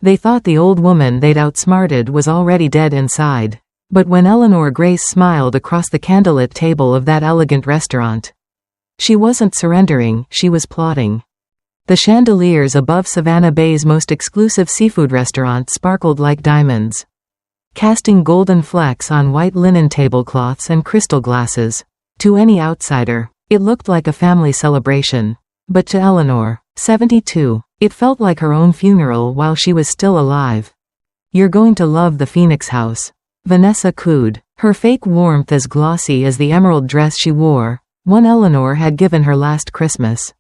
They thought the old woman they'd outsmarted was already dead inside. But when Eleanor Grace smiled across the candlelit table of that elegant restaurant, she wasn't surrendering, she was plotting. The chandeliers above Savannah Bay's most exclusive seafood restaurant sparkled like diamonds, casting golden flecks on white linen tablecloths and crystal glasses. To any outsider, it looked like a family celebration. But to Eleanor, 72, it felt like her own funeral while she was still alive. "You're going to love the Phoenix House," Vanessa cooed, her fake warmth as glossy as the emerald dress she wore, one Eleanor had given her last Christmas.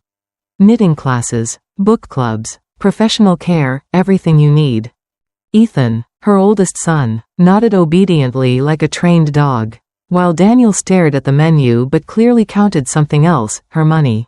Knitting classes, book clubs, professional care, everything you need. Ethan, her oldest son, nodded obediently like a trained dog, while Daniel stared at the menu but clearly counted something else, her money.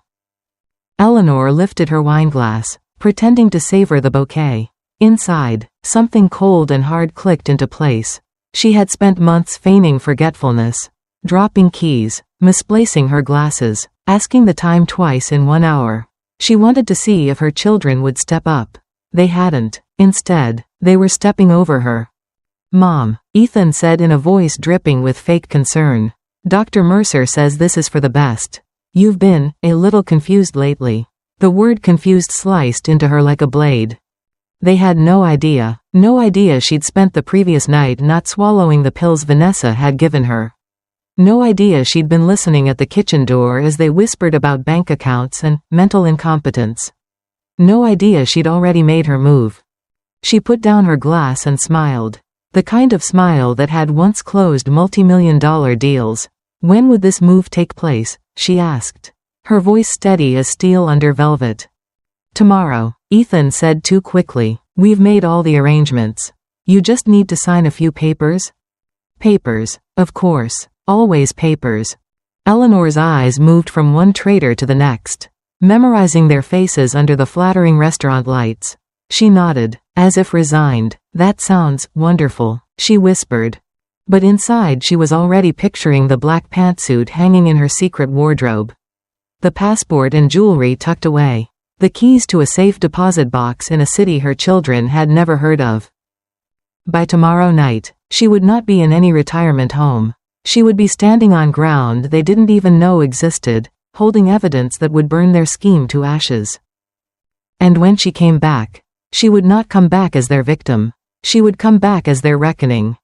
Eleanor lifted her wineglass, pretending to savor the bouquet. Inside, something cold and hard clicked into place. She had spent months feigning forgetfulness, dropping keys, misplacing her glasses, asking the time twice in 1 hour. She wanted to see if her children would step up. They hadn't. Instead, they were stepping over her. "Mom," Ethan said in a voice dripping with fake concern. "Dr. Mercer says this is for the best. You've been a little confused lately." The word confused sliced into her like a blade. They had no idea she'd spent the previous night not swallowing the pills Vanessa had given her. No idea she'd been listening at the kitchen door as they whispered about bank accounts and mental incompetence. No idea she'd already made her move. She put down her glass and smiled. The kind of smile that had once closed multi-million-dollar deals. "When would this move take place?" she asked, her voice steady as steel under velvet. "Tomorrow," Ethan said too quickly. "We've made all the arrangements. You just need to sign a few papers." Papers, of course. Always papers. Eleanor's eyes moved from one trader to the next, memorizing their faces under the flattering restaurant lights. She nodded, as if resigned. "That sounds wonderful," she whispered. But inside she was already picturing the black pantsuit hanging in her secret wardrobe, the passport and jewelry tucked away, the keys to a safe deposit box in a city her children had never heard of. By tomorrow night, she would not be in any retirement home. She would be standing on ground they didn't even know existed, holding evidence that would burn their scheme to ashes. And when she came back, she would not come back as their victim. She would come back as their reckoning.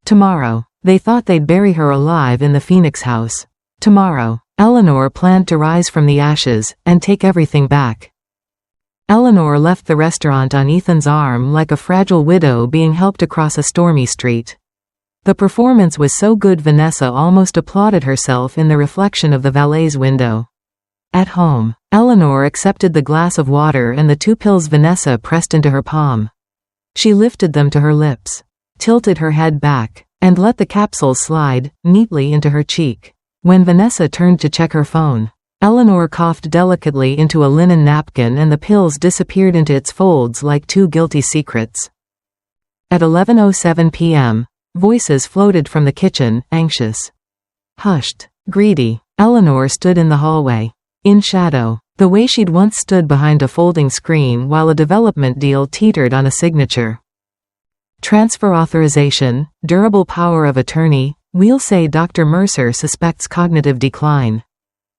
Tomorrow, they thought they'd bury her alive in the Phoenix House. Tomorrow, Eleanor planned to rise from the ashes and take everything back. Eleanor left the restaurant on Ethan's arm like a fragile widow being helped across a stormy street. The performance was so good Vanessa almost applauded herself in the reflection of the valet's window. At home, Eleanor accepted the glass of water and the 2 pills Vanessa pressed into her palm. She lifted them to her lips, tilted her head back, and let the capsules slide neatly into her cheek. When Vanessa turned to check her phone, Eleanor coughed delicately into a linen napkin and the pills disappeared into its folds like 2 guilty secrets. At 11:07 p.m., voices floated from the kitchen, anxious. Hushed, greedy, Eleanor stood in the hallway, in shadow, the way she'd once stood behind a folding screen while a development deal teetered on a signature. Transfer authorization, durable power of attorney, we'll say Dr. Mercer suspects cognitive decline.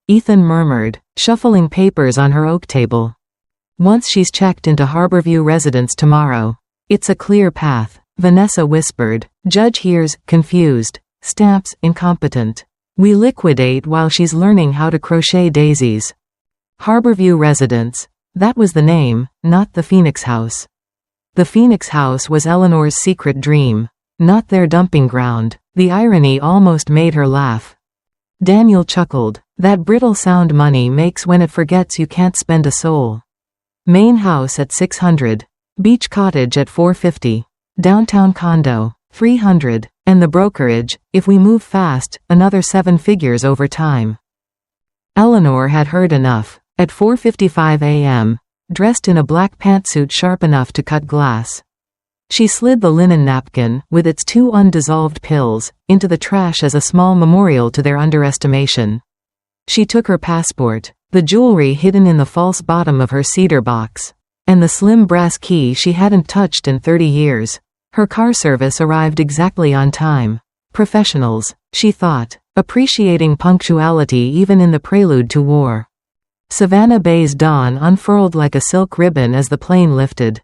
Ethan murmured, shuffling papers on her oak table. Once she's checked into Harborview residence tomorrow, it's a clear path. Vanessa whispered. Judge hears, confused. Stamps, incompetent. We liquidate while she's learning how to crochet daisies. Harborview residence. That was the name, not the Phoenix House. The Phoenix House was Eleanor's secret dream, not their dumping ground. The irony almost made her laugh. Daniel chuckled. That brittle sound money makes when it forgets you can't spend a soul. Main house at 600. Beach cottage at 450. Downtown condo, 300. And the brokerage, if we move fast, another 7 figures over time. Eleanor had heard enough. At 4:55 a.m., dressed in a black pantsuit sharp enough to cut glass, she slid the linen napkin, with its 2 undissolved pills, into the trash as a small memorial to their underestimation. She took her passport, the jewelry hidden in the false bottom of her cedar box. And the slim brass key she hadn't touched in 30 years. Her car service arrived exactly on time. Professionals, she thought, appreciating punctuality even in the prelude to war. Savannah Bay's dawn unfurled like a silk ribbon as the plane lifted.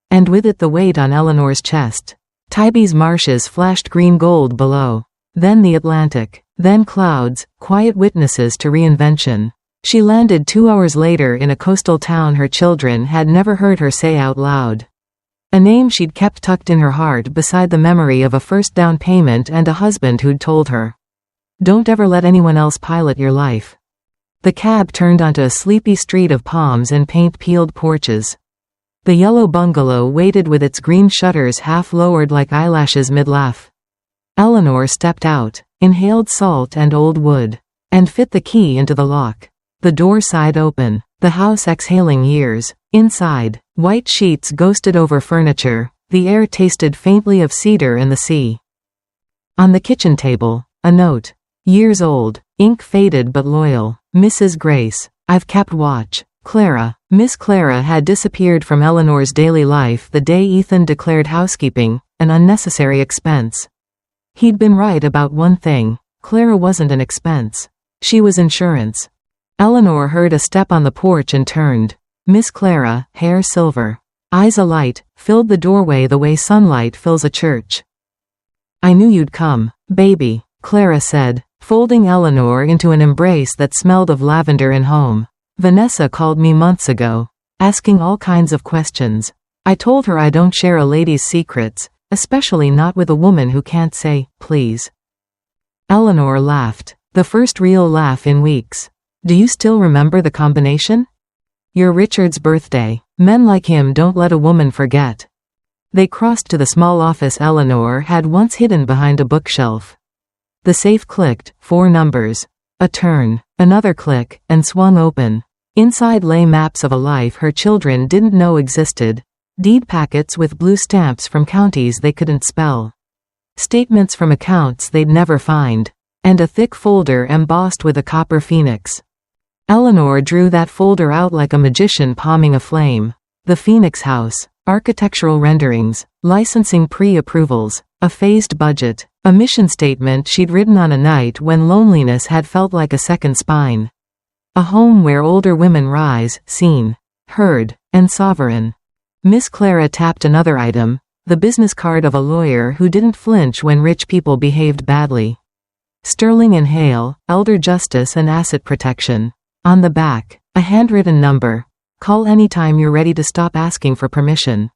And with it the weight on Eleanor's chest. Tybie's marshes flashed green gold below. Then the Atlantic. Then clouds, quiet witnesses to reinvention. She landed 2 hours later in a coastal town her children had never heard her say out loud. A name she'd kept tucked in her heart beside the memory of a first down payment and a husband who'd told her, "Don't ever let anyone else pilot your life." The cab turned onto a sleepy street of palms and paint-peeled porches. The yellow bungalow waited with its green shutters half lowered like eyelashes mid-laugh. Eleanor stepped out, inhaled salt and old wood, and fit the key into the lock. The door side open, the house exhaling years. Inside, white sheets ghosted over furniture, the air tasted faintly of cedar and the sea. On the kitchen table, a note. Years old, ink faded but loyal. Mrs. Grace, I've kept watch. Clara. Miss Clara had disappeared from Eleanor's daily life the day Ethan declared housekeeping an unnecessary expense. He'd been right about one thing. Clara wasn't an expense. She was insurance. Eleanor heard a step on the porch and turned. Miss Clara, hair silver, eyes alight, filled the doorway the way sunlight fills a church. "I knew you'd come, baby," Clara said, folding Eleanor into an embrace that smelled of lavender and home. "Vanessa called me months ago, asking all kinds of questions. I told her I don't share a lady's secrets, especially not with a woman who can't say, please." Eleanor laughed, the first real laugh in weeks. "Do you still remember the combination? Your Richard's birthday. Men like him don't let a woman forget." They crossed to the small office Eleanor had once hidden behind a bookshelf. The safe clicked, 4 numbers. A turn, another click, and swung open. Inside lay maps of a life her children didn't know existed. Deed packets with blue stamps from counties they couldn't spell. Statements from accounts they'd never find. And a thick folder embossed with a copper phoenix. Eleanor drew that folder out like a magician palming a flame. The Phoenix House. Architectural renderings. Licensing pre-approvals. A phased budget. A mission statement she'd written on a night when loneliness had felt like a second spine. A home where older women rise, seen, heard, and sovereign. Miss Clara tapped another item. The business card of a lawyer who didn't flinch when rich people behaved badly. Sterling and Hale, Elder Justice and Asset Protection. On the back, a handwritten number. Call anytime you're ready to stop asking for permission.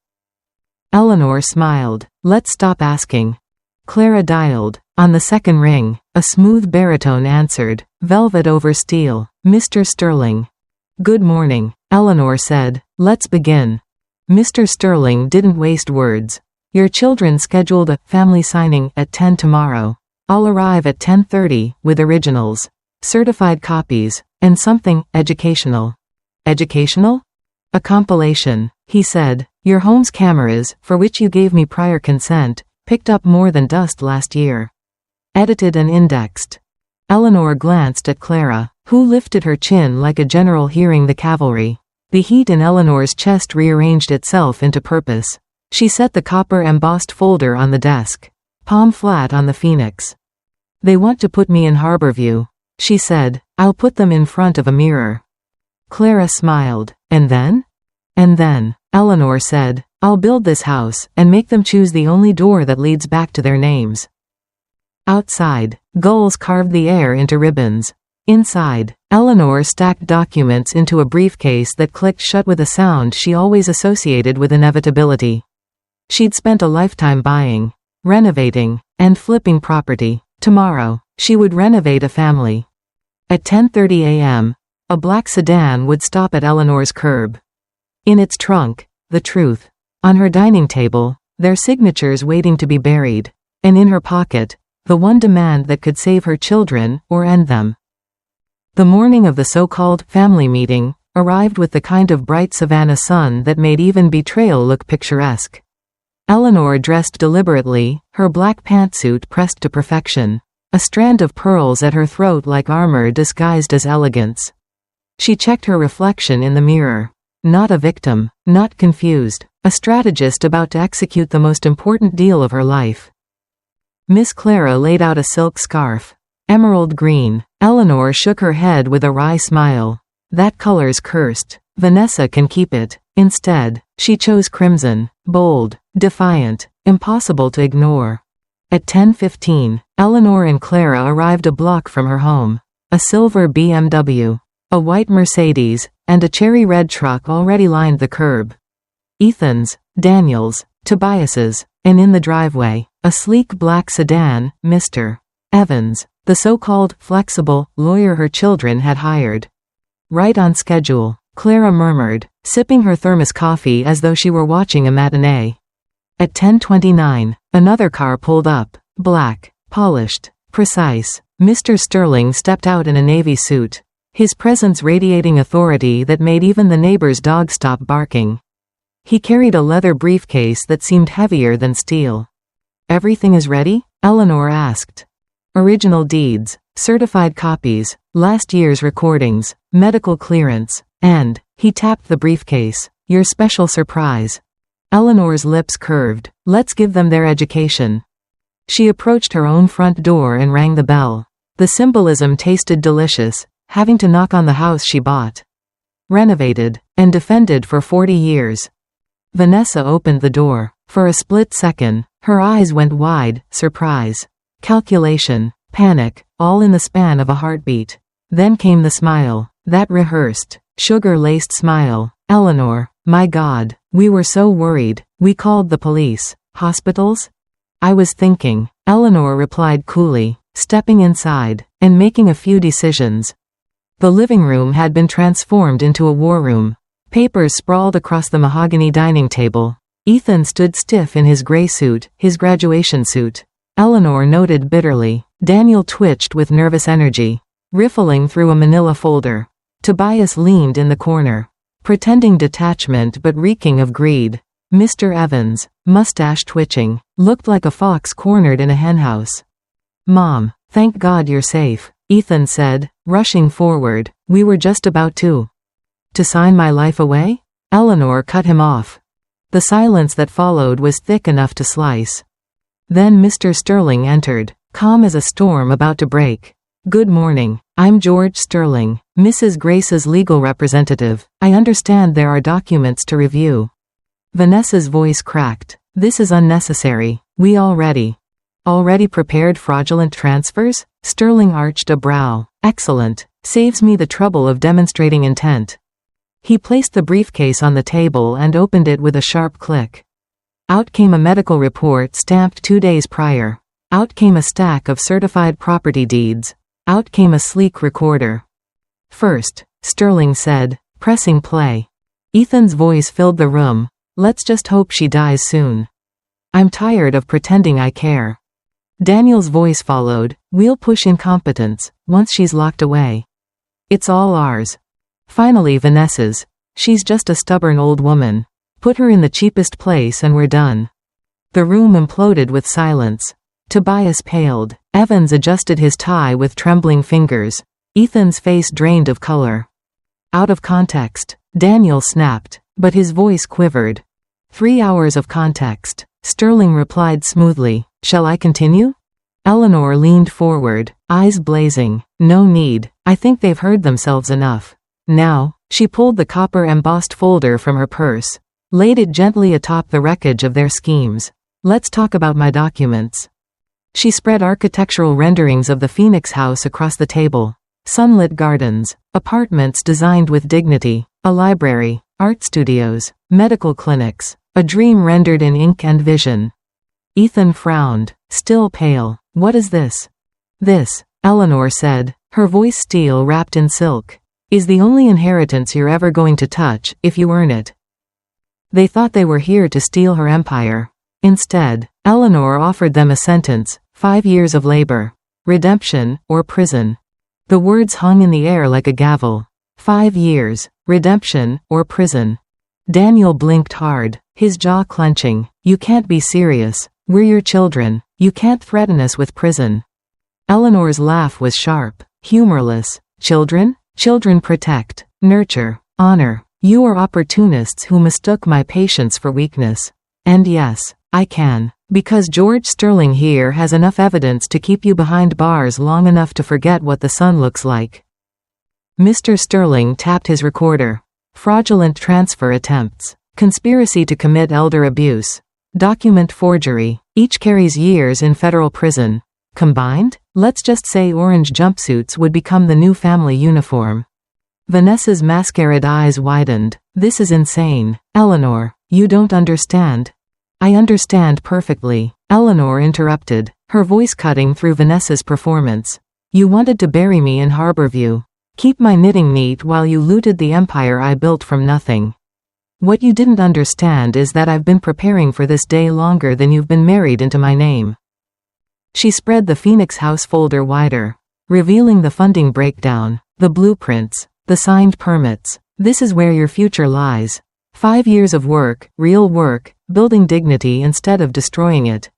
Eleanor smiled. Let's stop asking. Clara dialed. On the second ring, a smooth baritone answered. Velvet over steel. Mr. Sterling. Good morning, Eleanor said. Let's begin. Mr. Sterling didn't waste words. Your children scheduled a family signing at 10 tomorrow. I'll arrive at 10:30 with originals. Certified copies. And something educational. Educational? A compilation, he said. Your home's cameras, for which you gave me prior consent, picked up more than dust last year. Edited and indexed. Eleanor glanced at Clara, who lifted her chin like a general hearing the cavalry. The heat in Eleanor's chest rearranged itself into purpose. She set the copper embossed folder on the desk. Palm flat on the Phoenix. They want to put me in Harborview, she said. I'll put them in front of a mirror. Clara smiled. And then? And then, Eleanor said, I'll build this house and make them choose the only door that leads back to their names. Outside, gulls carved the air into ribbons. Inside, Eleanor stacked documents into a briefcase that clicked shut with a sound she always associated with inevitability. She'd spent a lifetime buying, renovating, and flipping property. Tomorrow, she would renovate a family. At 10:30 a.m., a black sedan would stop at Eleanor's curb. In its trunk, the truth. On her dining table, their signatures waiting to be buried. And in her pocket, the one demand that could save her children or end them. The morning of the so-called family meeting arrived with the kind of bright Savannah sun that made even Betrayal look picturesque. Eleanor dressed deliberately, her black pantsuit pressed to perfection. A strand of pearls at her throat like armor disguised as elegance. She checked her reflection in the mirror. Not a victim, not confused, a strategist about to execute the most important deal of her life. Miss Clara laid out a silk scarf. Emerald green. Eleanor shook her head with a wry smile. That color's cursed. Vanessa can keep it. Instead, she chose crimson, bold, defiant, impossible to ignore. At 10:15, Eleanor and Clara arrived a block from her home. A silver BMW, a white Mercedes, and a cherry red truck already lined the curb. Ethan's, Daniel's, Tobias's, and in the driveway, a sleek black sedan, Mr. Evans, the so-called flexible lawyer her children had hired. Right on schedule, Clara murmured, sipping her thermos coffee as though she were watching a matinee. At 10:29, another car pulled up, black, polished, precise. Mr. Sterling stepped out in a navy suit, his presence radiating authority that made even the neighbor's dog stop barking. He carried a leather briefcase that seemed heavier than steel. "Everything is ready?" Eleanor asked. "Original deeds, certified copies, last year's recordings, medical clearance, and," he tapped the briefcase, "your special surprise." Eleanor's lips curved. "Let's give them their education." She approached her own front door and rang the bell. The symbolism tasted delicious, having to knock on the house she bought, renovated, and defended for 40 years. Vanessa opened the door. For a split second, her eyes went wide, surprise, calculation, panic, all in the span of a heartbeat. Then came the smile, that rehearsed, sugar-laced smile. "Eleanor, my God, we were so worried, we called the police. Hospitals?" "I was thinking," Eleanor replied coolly, stepping inside, and making a few decisions. The living room had been transformed into a war room. Papers sprawled across the mahogany dining table. Ethan stood stiff in his gray suit, his graduation suit. Eleanor noted bitterly. Daniel twitched with nervous energy, riffling through a manila folder. Tobias leaned in the corner, pretending detachment but reeking of greed. Mr. Evans, mustache twitching, looked like a fox cornered in a henhouse. "Mom, thank God you're safe," Ethan said, rushing forward. "We were just about to sign my life away?" Eleanor cut him off. The silence that followed was thick enough to slice. Then Mr. Sterling entered, calm as a storm about to break. "Good morning. I'm George Sterling, Mrs. Grace's legal representative. I understand there are documents to review." Vanessa's voice cracked. "This is unnecessary. We already prepared fraudulent transfers?" Sterling arched a brow. "Excellent. Saves me the trouble of demonstrating intent." He placed the briefcase on the table and opened it with a sharp click. Out came a medical report stamped 2 days prior. Out came a stack of certified property deeds. Out came a sleek recorder. "First," Sterling said, pressing play. Ethan's voice filled the room. "Let's just hope she dies soon. I'm tired of pretending I care." Daniel's voice followed. "We'll push incompetence, once she's locked away. It's all ours." Finally Vanessa's. "She's just a stubborn old woman. Put her in the cheapest place and we're done." The room imploded with silence. Tobias paled. Evans adjusted his tie with trembling fingers. Ethan's face drained of color. "Out of context," Daniel snapped, but his voice quivered. 3 hours of context, Sterling replied smoothly. "Shall I continue?" Eleanor leaned forward, eyes blazing. "No need. I think they've heard themselves enough." Now, she pulled the copper-embossed folder from her purse, laid it gently atop the wreckage of their schemes. "Let's talk about my documents." She spread architectural renderings of the Phoenix house across the table. Sunlit gardens, apartments designed with dignity, a library, art studios, medical clinics, a dream rendered in ink and vision. Ethan frowned, still pale. "What is this?" "This," Eleanor said, her voice steel wrapped in silk, "is the only inheritance you're ever going to touch, if you earn it." They thought they were here to steal her empire. Instead, Eleanor offered them a sentence: 5 years of labor, redemption, or prison. The words hung in the air like a gavel. 5 years, redemption, or prison. Daniel blinked hard, his jaw clenching. "You can't be serious. We're your children. You can't threaten us with prison." Eleanor's laugh was sharp, humorless. "Children? Children protect, nurture, honor. You are opportunists who mistook my patience for weakness. And yes, I can. Because George Sterling here has enough evidence to keep you behind bars long enough to forget what the sun looks like." Mr. Sterling tapped his recorder. Fraudulent transfer attempts. Conspiracy to commit elder abuse. Document forgery. Each carries years in federal prison. Combined, let's just say orange jumpsuits would become the new family uniform. Vanessa's mascaraed eyes widened. "This is insane. Eleanor, you don't understand." "I understand perfectly," Eleanor interrupted, her voice cutting through Vanessa's performance. "You wanted to bury me in Harborview. Keep my knitting neat while you looted the empire I built from nothing. What you didn't understand is that I've been preparing for this day longer than you've been married into my name." She spread the Phoenix House folder wider, revealing the funding breakdown, the blueprints, the signed permits. "This is where your future lies. 5 years of work, real work, building dignity instead of destroying it.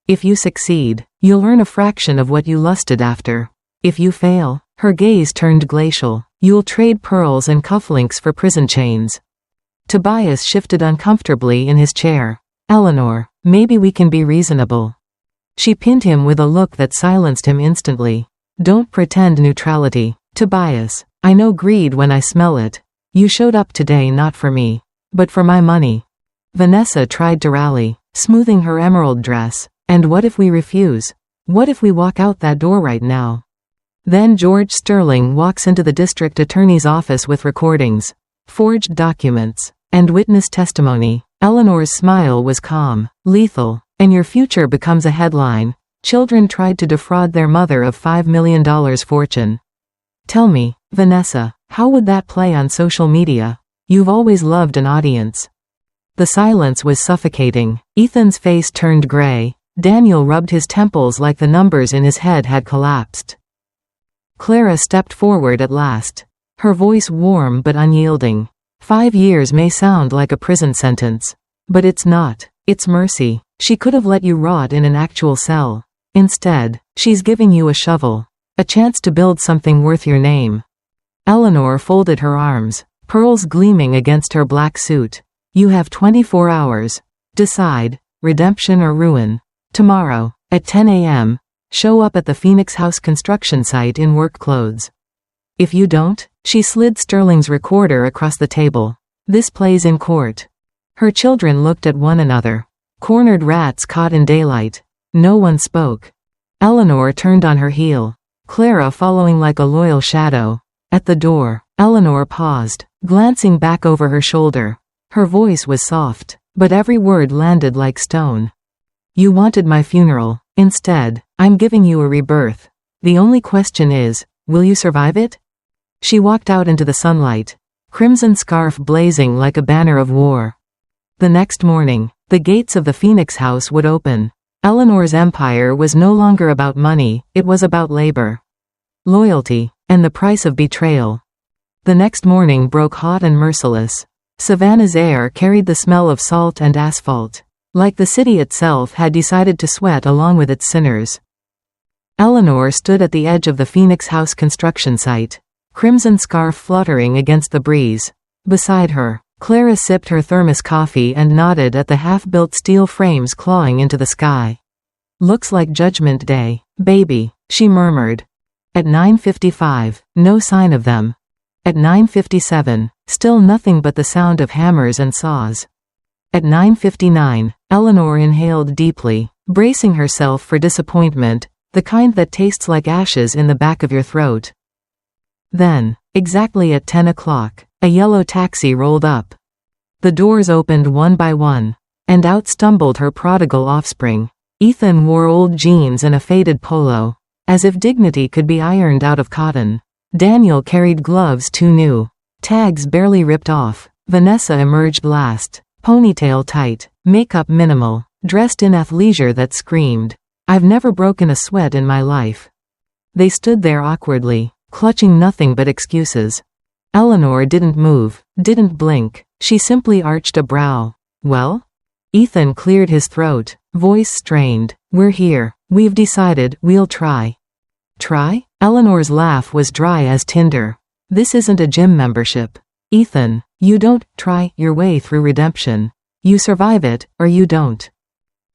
If you succeed, you'll earn a fraction of what you lusted after. If you fail," her gaze turned glacial, "you'll trade pearls and cufflinks for prison chains." Tobias shifted uncomfortably in his chair. "Eleanor, maybe we can be reasonable." She pinned him with a look that silenced him instantly. "Don't pretend neutrality, Tobias. I know greed when I smell it. You showed up today not for me, but for my money." Vanessa tried to rally, smoothing her emerald dress. "And what if we refuse? What if we walk out that door right now?" Then George Sterling walks into the district attorney's office with recordings, forged documents, and witness testimony. Eleanor's smile was calm, lethal, and your future becomes a headline. Children tried to defraud their mother of $5 million fortune. Tell me, Vanessa, how would that play on social media? You've always loved an audience. The silence was suffocating. Ethan's face turned gray. Daniel rubbed his temples like the numbers in his head had collapsed. Clara stepped forward at last, her voice warm but unyielding. 5 years may sound like a prison sentence, but it's not. It's mercy. She could have let you rot in an actual cell. Instead, she's giving you a shovel, a chance to build something worth your name. Eleanor folded her arms, pearls gleaming against her black suit. You have 24 hours. Decide, redemption or ruin. Tomorrow, at 10 a.m., show up at the Phoenix House construction site in work clothes. If you don't, she slid Sterling's recorder across the table. This plays in court. Her children looked at one another. Cornered rats caught in daylight. No one spoke. Eleanor turned on her heel, Clara following like a loyal shadow. At the door, Eleanor paused, glancing back over her shoulder. Her voice was soft, but every word landed like stone. You wanted my funeral. Instead, I'm giving you a rebirth. The only question is, will you survive it? She walked out into the sunlight, crimson scarf blazing like a banner of war. The next morning, the gates of the Phoenix House would open. Eleanor's empire was no longer about money, it was about labor, loyalty, and the price of betrayal. The next morning broke hot and merciless. Savannah's air carried the smell of salt and asphalt, like the city itself had decided to sweat along with its sinners. Eleanor stood at the edge of the Phoenix House construction site, crimson scarf fluttering against the breeze. Beside her, Clara sipped her thermos coffee and nodded at the half-built steel frames clawing into the sky. Looks like Judgment Day, baby, she murmured. At 9:55, no sign of them. At 9:57, still nothing but the sound of hammers and saws. At 9:59, Eleanor inhaled deeply, bracing herself for disappointment, the kind that tastes like ashes in the back of your throat. Then, exactly at 10 o'clock, a yellow taxi rolled up. The doors opened one by one, and out stumbled her prodigal offspring. Ethan wore old jeans and a faded polo, as if dignity could be ironed out of cotton. Daniel carried gloves too new, tags barely ripped off. Vanessa emerged last, ponytail tight, makeup minimal, dressed in athleisure that screamed, "I've never broken a sweat in my life." They stood there awkwardly, clutching nothing but excuses. Eleanor didn't move, didn't blink, she simply arched a brow. Well? Ethan cleared his throat, voice strained. We're here, we've decided, we'll try. Try? Eleanor's laugh was dry as tinder. This isn't a gym membership. Ethan, you don't try your way through redemption. You survive it, or you don't.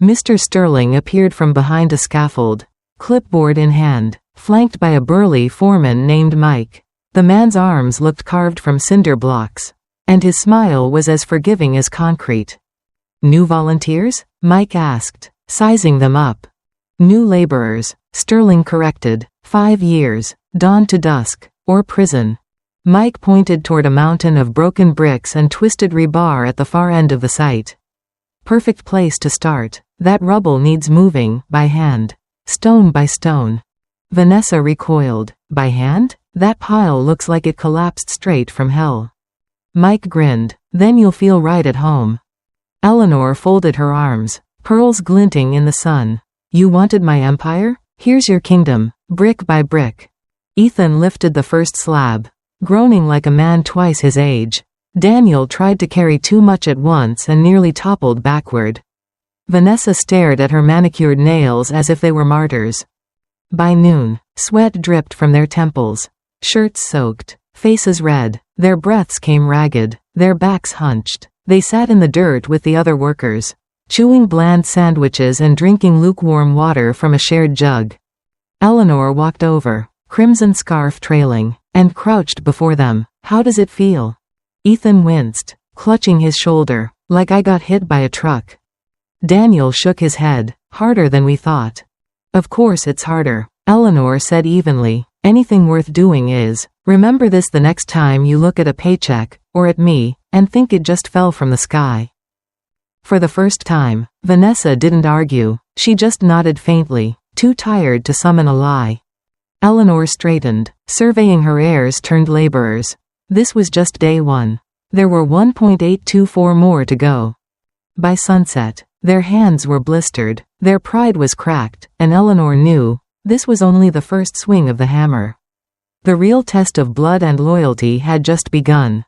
Mr. Sterling appeared from behind a scaffold, clipboard in hand, flanked by a burly foreman named Mike. The man's arms looked carved from cinder blocks, and his smile was as forgiving as concrete. New volunteers? Mike asked, sizing them up. New laborers, Sterling corrected. 5 years, dawn to dusk, or prison. Mike pointed toward a mountain of broken bricks and twisted rebar at the far end of the site. Perfect place to start. That rubble needs moving, by hand. Stone by stone. Vanessa recoiled. By hand? That pile looks like it collapsed straight from hell. Mike grinned. Then you'll feel right at home. Eleanor folded her arms, pearls glinting in the sun. You wanted my empire? Here's your kingdom, brick by brick. Ethan lifted the first slab, groaning like a man twice his age. Daniel tried to carry too much at once and nearly toppled backward. Vanessa stared at her manicured nails as if they were martyrs. By noon, sweat dripped from their temples, shirts soaked, faces red, their breaths came ragged, their backs hunched. They sat in the dirt with the other workers, chewing bland sandwiches and drinking lukewarm water from a shared jug. Eleanor walked over, crimson scarf trailing, and crouched before them. How does it feel? Ethan winced, clutching his shoulder, like I got hit by a truck. Daniel shook his head. Harder than we thought. Of course it's harder, Eleanor said evenly. Anything worth doing is. Remember this the next time you look at a paycheck, or at me, and think it just fell from the sky. For the first time, Vanessa didn't argue. She just nodded faintly, too tired to summon a lie. Eleanor straightened, surveying her heirs turned laborers. This was just day one. There were 1.824 more to go. By sunset, their hands were blistered, their pride was cracked, and Eleanor knew this was only the first swing of the hammer. The real test of blood and loyalty had just begun.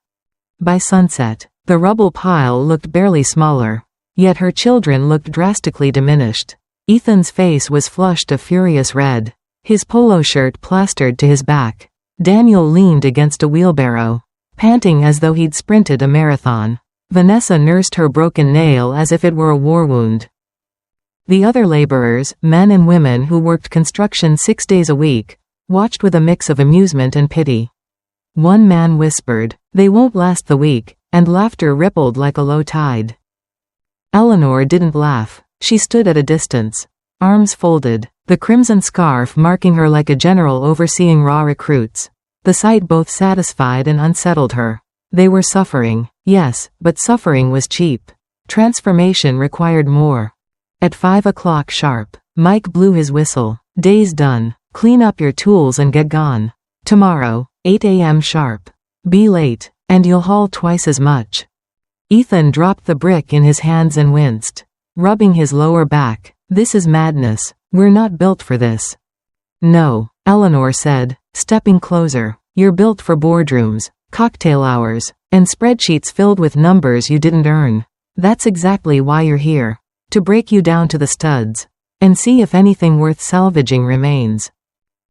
By sunset, the rubble pile looked barely smaller, yet her children looked drastically diminished. Ethan's face was flushed a furious red, his polo shirt plastered to his back. Daniel leaned against a wheelbarrow, panting as though he'd sprinted a marathon. Vanessa nursed her broken nail as if it were a war wound. The other laborers, men and women who worked construction 6 days a week, watched with a mix of amusement and pity. One man whispered, "They won't last the week," and laughter rippled like a low tide. Eleanor didn't laugh. She stood at a distance, arms folded, the crimson scarf marking her like a general overseeing raw recruits. The sight both satisfied and unsettled her. They were suffering, yes, but suffering was cheap. Transformation required more. At 5 o'clock sharp, Mike blew his whistle. Day's done. Clean up your tools and get gone. Tomorrow, 8 a.m. sharp. Be late, and you'll haul twice as much. Ethan dropped the brick in his hands and winced, rubbing his lower back. This is madness. We're not built for this. No, Eleanor said, stepping closer. You're built for boardrooms, cocktail hours, and spreadsheets filled with numbers you didn't earn. That's exactly why you're here. To break you down to the studs, and see if anything worth salvaging remains.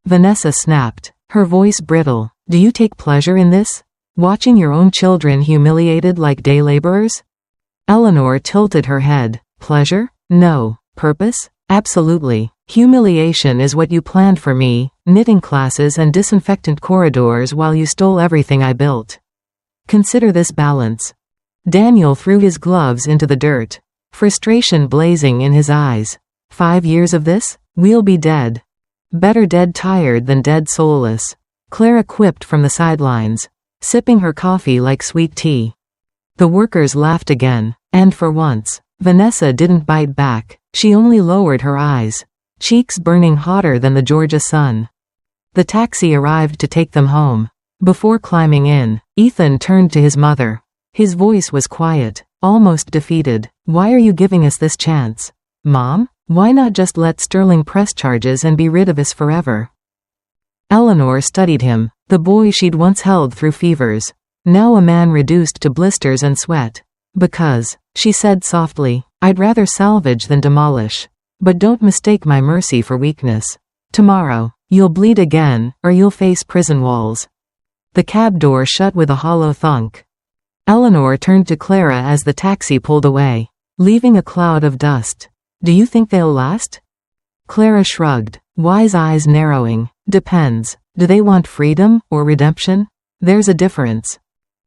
Vanessa snapped, her voice brittle. Do you take pleasure in this? Watching your own children humiliated like day laborers? Eleanor tilted her head. Pleasure? No. Purpose? Absolutely. Humiliation is what you planned for me, knitting classes and disinfectant corridors while you stole everything I built. Consider this balance. Daniel threw his gloves into the dirt, frustration blazing in his eyes. 5 years of this? We'll be dead. Better dead tired than dead soulless. Clara quipped from the sidelines, sipping her coffee like sweet tea. The workers laughed again, and for once, Vanessa didn't bite back. She only lowered her eyes, cheeks burning hotter than the Georgia sun. The taxi arrived to take them home. Before climbing in, Ethan turned to his mother. His voice was quiet, almost defeated. Why are you giving us this chance? Mom? Why not just let Sterling press charges and be rid of us forever? Eleanor studied him, the boy she'd once held through fevers, now a man reduced to blisters and sweat. Because, she said softly, I'd rather salvage than demolish. But don't mistake my mercy for weakness. Tomorrow, you'll bleed again, or you'll face prison walls. The cab door shut with a hollow thunk. Eleanor turned to Clara as the taxi pulled away, leaving a cloud of dust. Do you think they'll last? Clara shrugged, wise eyes narrowing. Depends. Do they want freedom or redemption? There's a difference.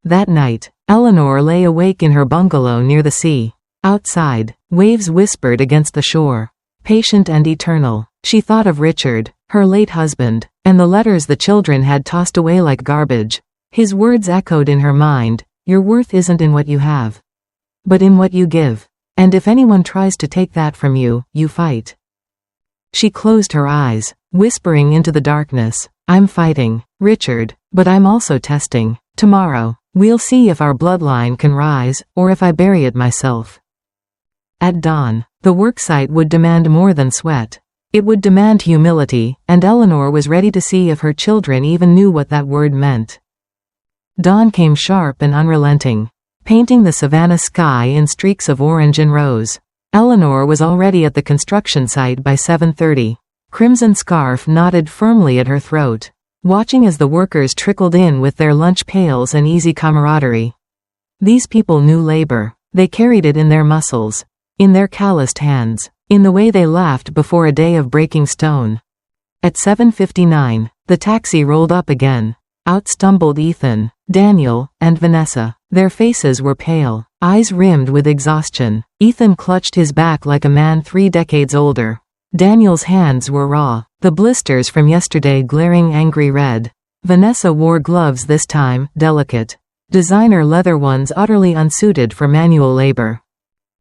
That night, Eleanor lay awake in her bungalow near the sea. Outside, waves whispered against the shore. Patient and eternal. She thought of Richard, her late husband, and the letters the children had tossed away like garbage. His words echoed in her mind, your worth isn't in what you have, but in what you give. And if anyone tries to take that from you, you fight. She closed her eyes, whispering into the darkness, I'm fighting, Richard, but I'm also testing. Tomorrow, we'll see if our bloodline can rise, or if I bury it myself. At dawn, the worksite would demand more than sweat. It would demand humility, and Eleanor was ready to see if her children even knew what that word meant. Dawn came sharp and unrelenting, painting the savannah sky in streaks of orange and rose. Eleanor was already at the construction site by 7:30. Crimson scarf knotted firmly at her throat, watching as the workers trickled in with their lunch pails and easy camaraderie. These people knew labor. They carried it in their muscles, in their calloused hands, in the way they laughed before a day of breaking stone. At 7:59, the taxi rolled up again. Out stumbled Ethan, Daniel, and Vanessa. Their faces were pale, eyes rimmed with exhaustion. Ethan clutched his back like a man 3 decades older. Daniel's hands were raw, the blisters from yesterday glaring angry red. Vanessa wore gloves this time, delicate. Designer leather ones utterly unsuited for manual labor.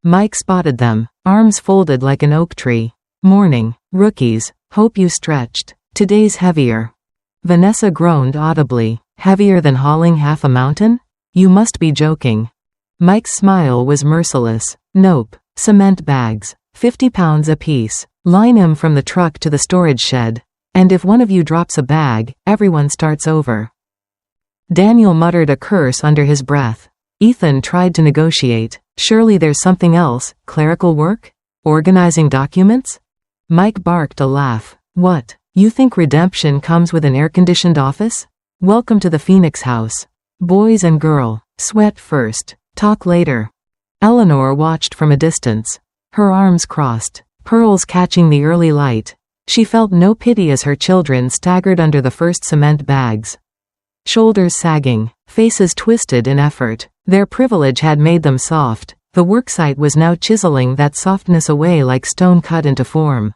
Mike spotted them, arms folded like an oak tree. Morning, rookies, hope you stretched. Today's heavier. Vanessa groaned audibly. Heavier than hauling half a mountain? You must be joking. Mike's smile was merciless. Nope. Cement bags. 50 pounds apiece. Line him from the truck to the storage shed. And if one of you drops a bag, everyone starts over. Daniel muttered a curse under his breath. Ethan tried to negotiate. Surely there's something else. Clerical work? Organizing documents? Mike barked a laugh. What? You think redemption comes with an air-conditioned office? Welcome to the Phoenix house. Boys and girl. Sweat first. Talk later. Eleanor watched from a distance. Her arms crossed, pearls catching the early light. She felt no pity as her children staggered under the first cement bags. Shoulders sagging, faces twisted in effort. Their privilege had made them soft. The worksite was now chiseling that softness away like stone cut into form.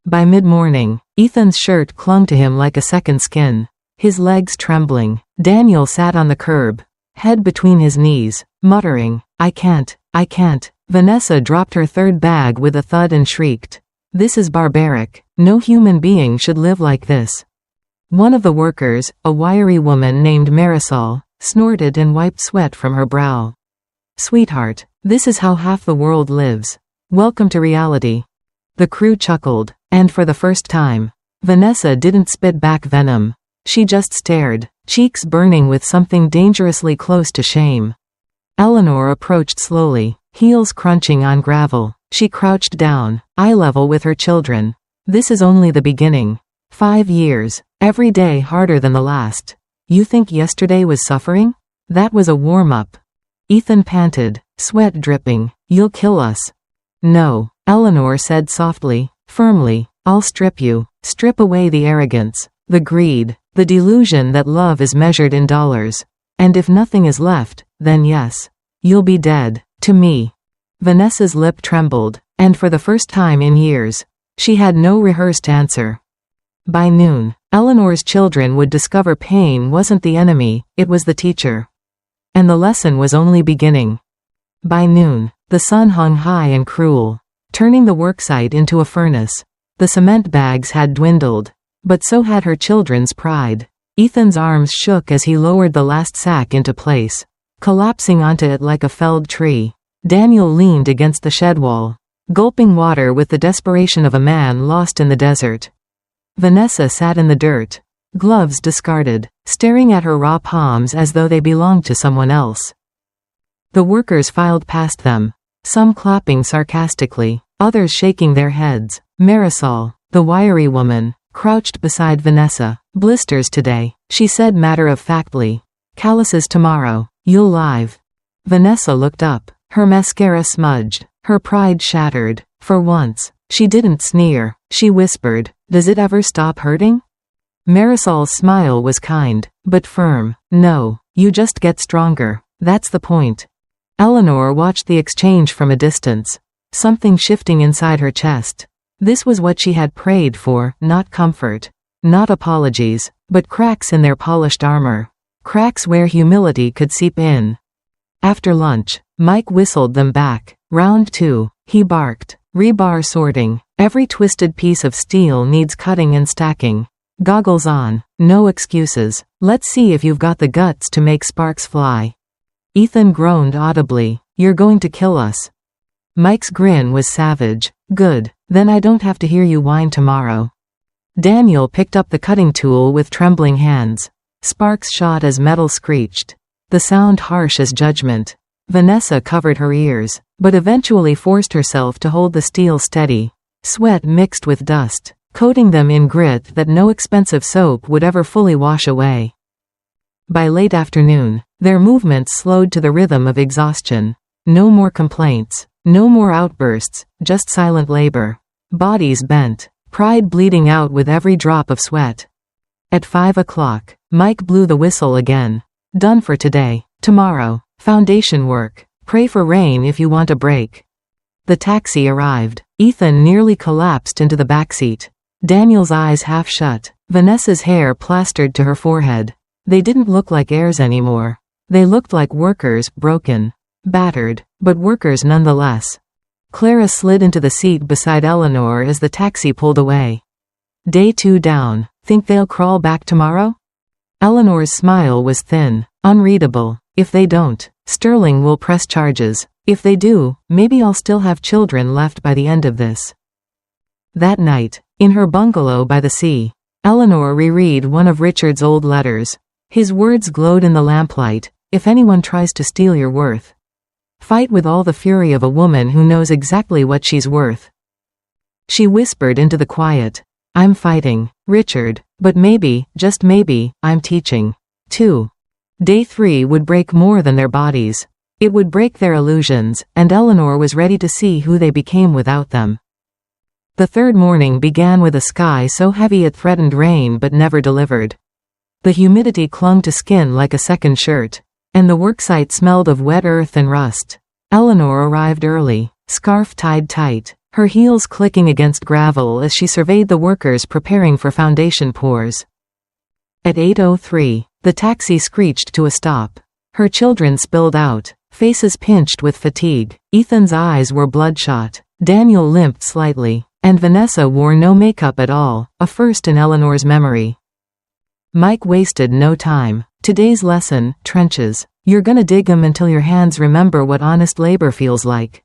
By mid-morning, Ethan's shirt clung to him like a second skin. His legs trembling, Daniel sat on the curb, head between his knees, muttering, I can't. Vanessa dropped her third bag with a thud and shrieked. This is barbaric. No human being should live like this. One of the workers, a wiry woman named Marisol, snorted and wiped sweat from her brow. Sweetheart, this is how half the world lives. Welcome to reality. The crew chuckled, and for the first time, Vanessa didn't spit back venom. She just stared, cheeks burning with something dangerously close to shame. Eleanor approached slowly, heels crunching on gravel. She crouched down, eye level with her children. This is only the beginning. 5 years, every day harder than the last. You think yesterday was suffering? That was a warm-up. Ethan panted, sweat dripping. You'll kill us. No, Eleanor said softly, firmly. I'll strip you. Strip away the arrogance, the greed, the delusion that love is measured in dollars. And if nothing is left, then yes, you'll be dead. To me. Vanessa's lip trembled, and for the first time in years, she had no rehearsed answer. By noon, Eleanor's children would discover pain wasn't the enemy, it was the teacher. And the lesson was only beginning. By noon, the sun hung high and cruel, turning the worksite into a furnace. The cement bags had dwindled, but so had her children's pride. Ethan's arms shook as he lowered the last sack into place, collapsing onto it like a felled tree. Daniel leaned against the shed wall, gulping water with the desperation of a man lost in the desert. Vanessa sat in the dirt, gloves discarded, staring at her raw palms as though they belonged to someone else. The workers filed past them, some clapping sarcastically, others shaking their heads. Marisol, the wiry woman, crouched beside Vanessa. Blisters today, she said matter-of-factly. Calluses tomorrow. You'll live. Vanessa looked up, her mascara smudged, her pride shattered. For once, she didn't sneer, she whispered, "Does it ever stop hurting?" Marisol's smile was kind, but firm. "No, you just get stronger. That's the point." Eleanor watched the exchange from a distance, something shifting inside her chest. This was what she had prayed for, not comfort, not apologies, but cracks in their polished armor. Cracks where humility could seep in. After lunch, Mike whistled them back. Round 2, he barked. Rebar sorting. Every twisted piece of steel needs cutting and stacking. Goggles on. No excuses. Let's see if you've got the guts to make sparks fly. Ethan groaned audibly. You're going to kill us. Mike's grin was savage. Good. Then I don't have to hear you whine tomorrow. Daniel picked up the cutting tool with trembling hands. Sparks shot as metal screeched. The sound harsh as judgment. Vanessa covered her ears, but eventually forced herself to hold the steel steady. Sweat mixed with dust, coating them in grit that no expensive soap would ever fully wash away. By late afternoon, their movements slowed to the rhythm of exhaustion. No more complaints, no more outbursts, just silent labor. Bodies bent, pride bleeding out with every drop of sweat. At 5 o'clock, Mike blew the whistle again. Done for today. Tomorrow, foundation work. Pray for rain if you want a break. The taxi arrived. Ethan nearly collapsed into the backseat. Daniel's eyes half shut. Vanessa's hair plastered to her forehead. They didn't look like heirs anymore. They looked like workers, broken, battered, but workers nonetheless. Clara slid into the seat beside Eleanor as the taxi pulled away. Day 2 down. Think they'll crawl back tomorrow? Eleanor's smile was thin, unreadable. If they don't, Sterling will press charges. If they do, maybe I'll still have children left by the end of this. That night, in her bungalow by the sea, Eleanor reread one of Richard's old letters. His words glowed in the lamplight. If anyone tries to steal your worth, fight with all the fury of a woman who knows exactly what she's worth. She whispered into the quiet. I'm fighting, Richard, but maybe, just maybe, I'm teaching, too. Day 3 would break more than their bodies. It would break their illusions, and Eleanor was ready to see who they became without them. The third morning began with a sky so heavy it threatened rain but never delivered. The humidity clung to skin like a second shirt, and the worksite smelled of wet earth and rust. Eleanor arrived early, scarf tied tight, her heels clicking against gravel as she surveyed the workers preparing for foundation pours. At 8:03, the taxi screeched to a stop. Her children spilled out, faces pinched with fatigue. Ethan's eyes were bloodshot. Daniel limped slightly, and Vanessa wore no makeup at all, a first in Eleanor's memory. Mike wasted no time. Today's lesson, trenches. You're gonna dig 'em until your hands remember what honest labor feels like.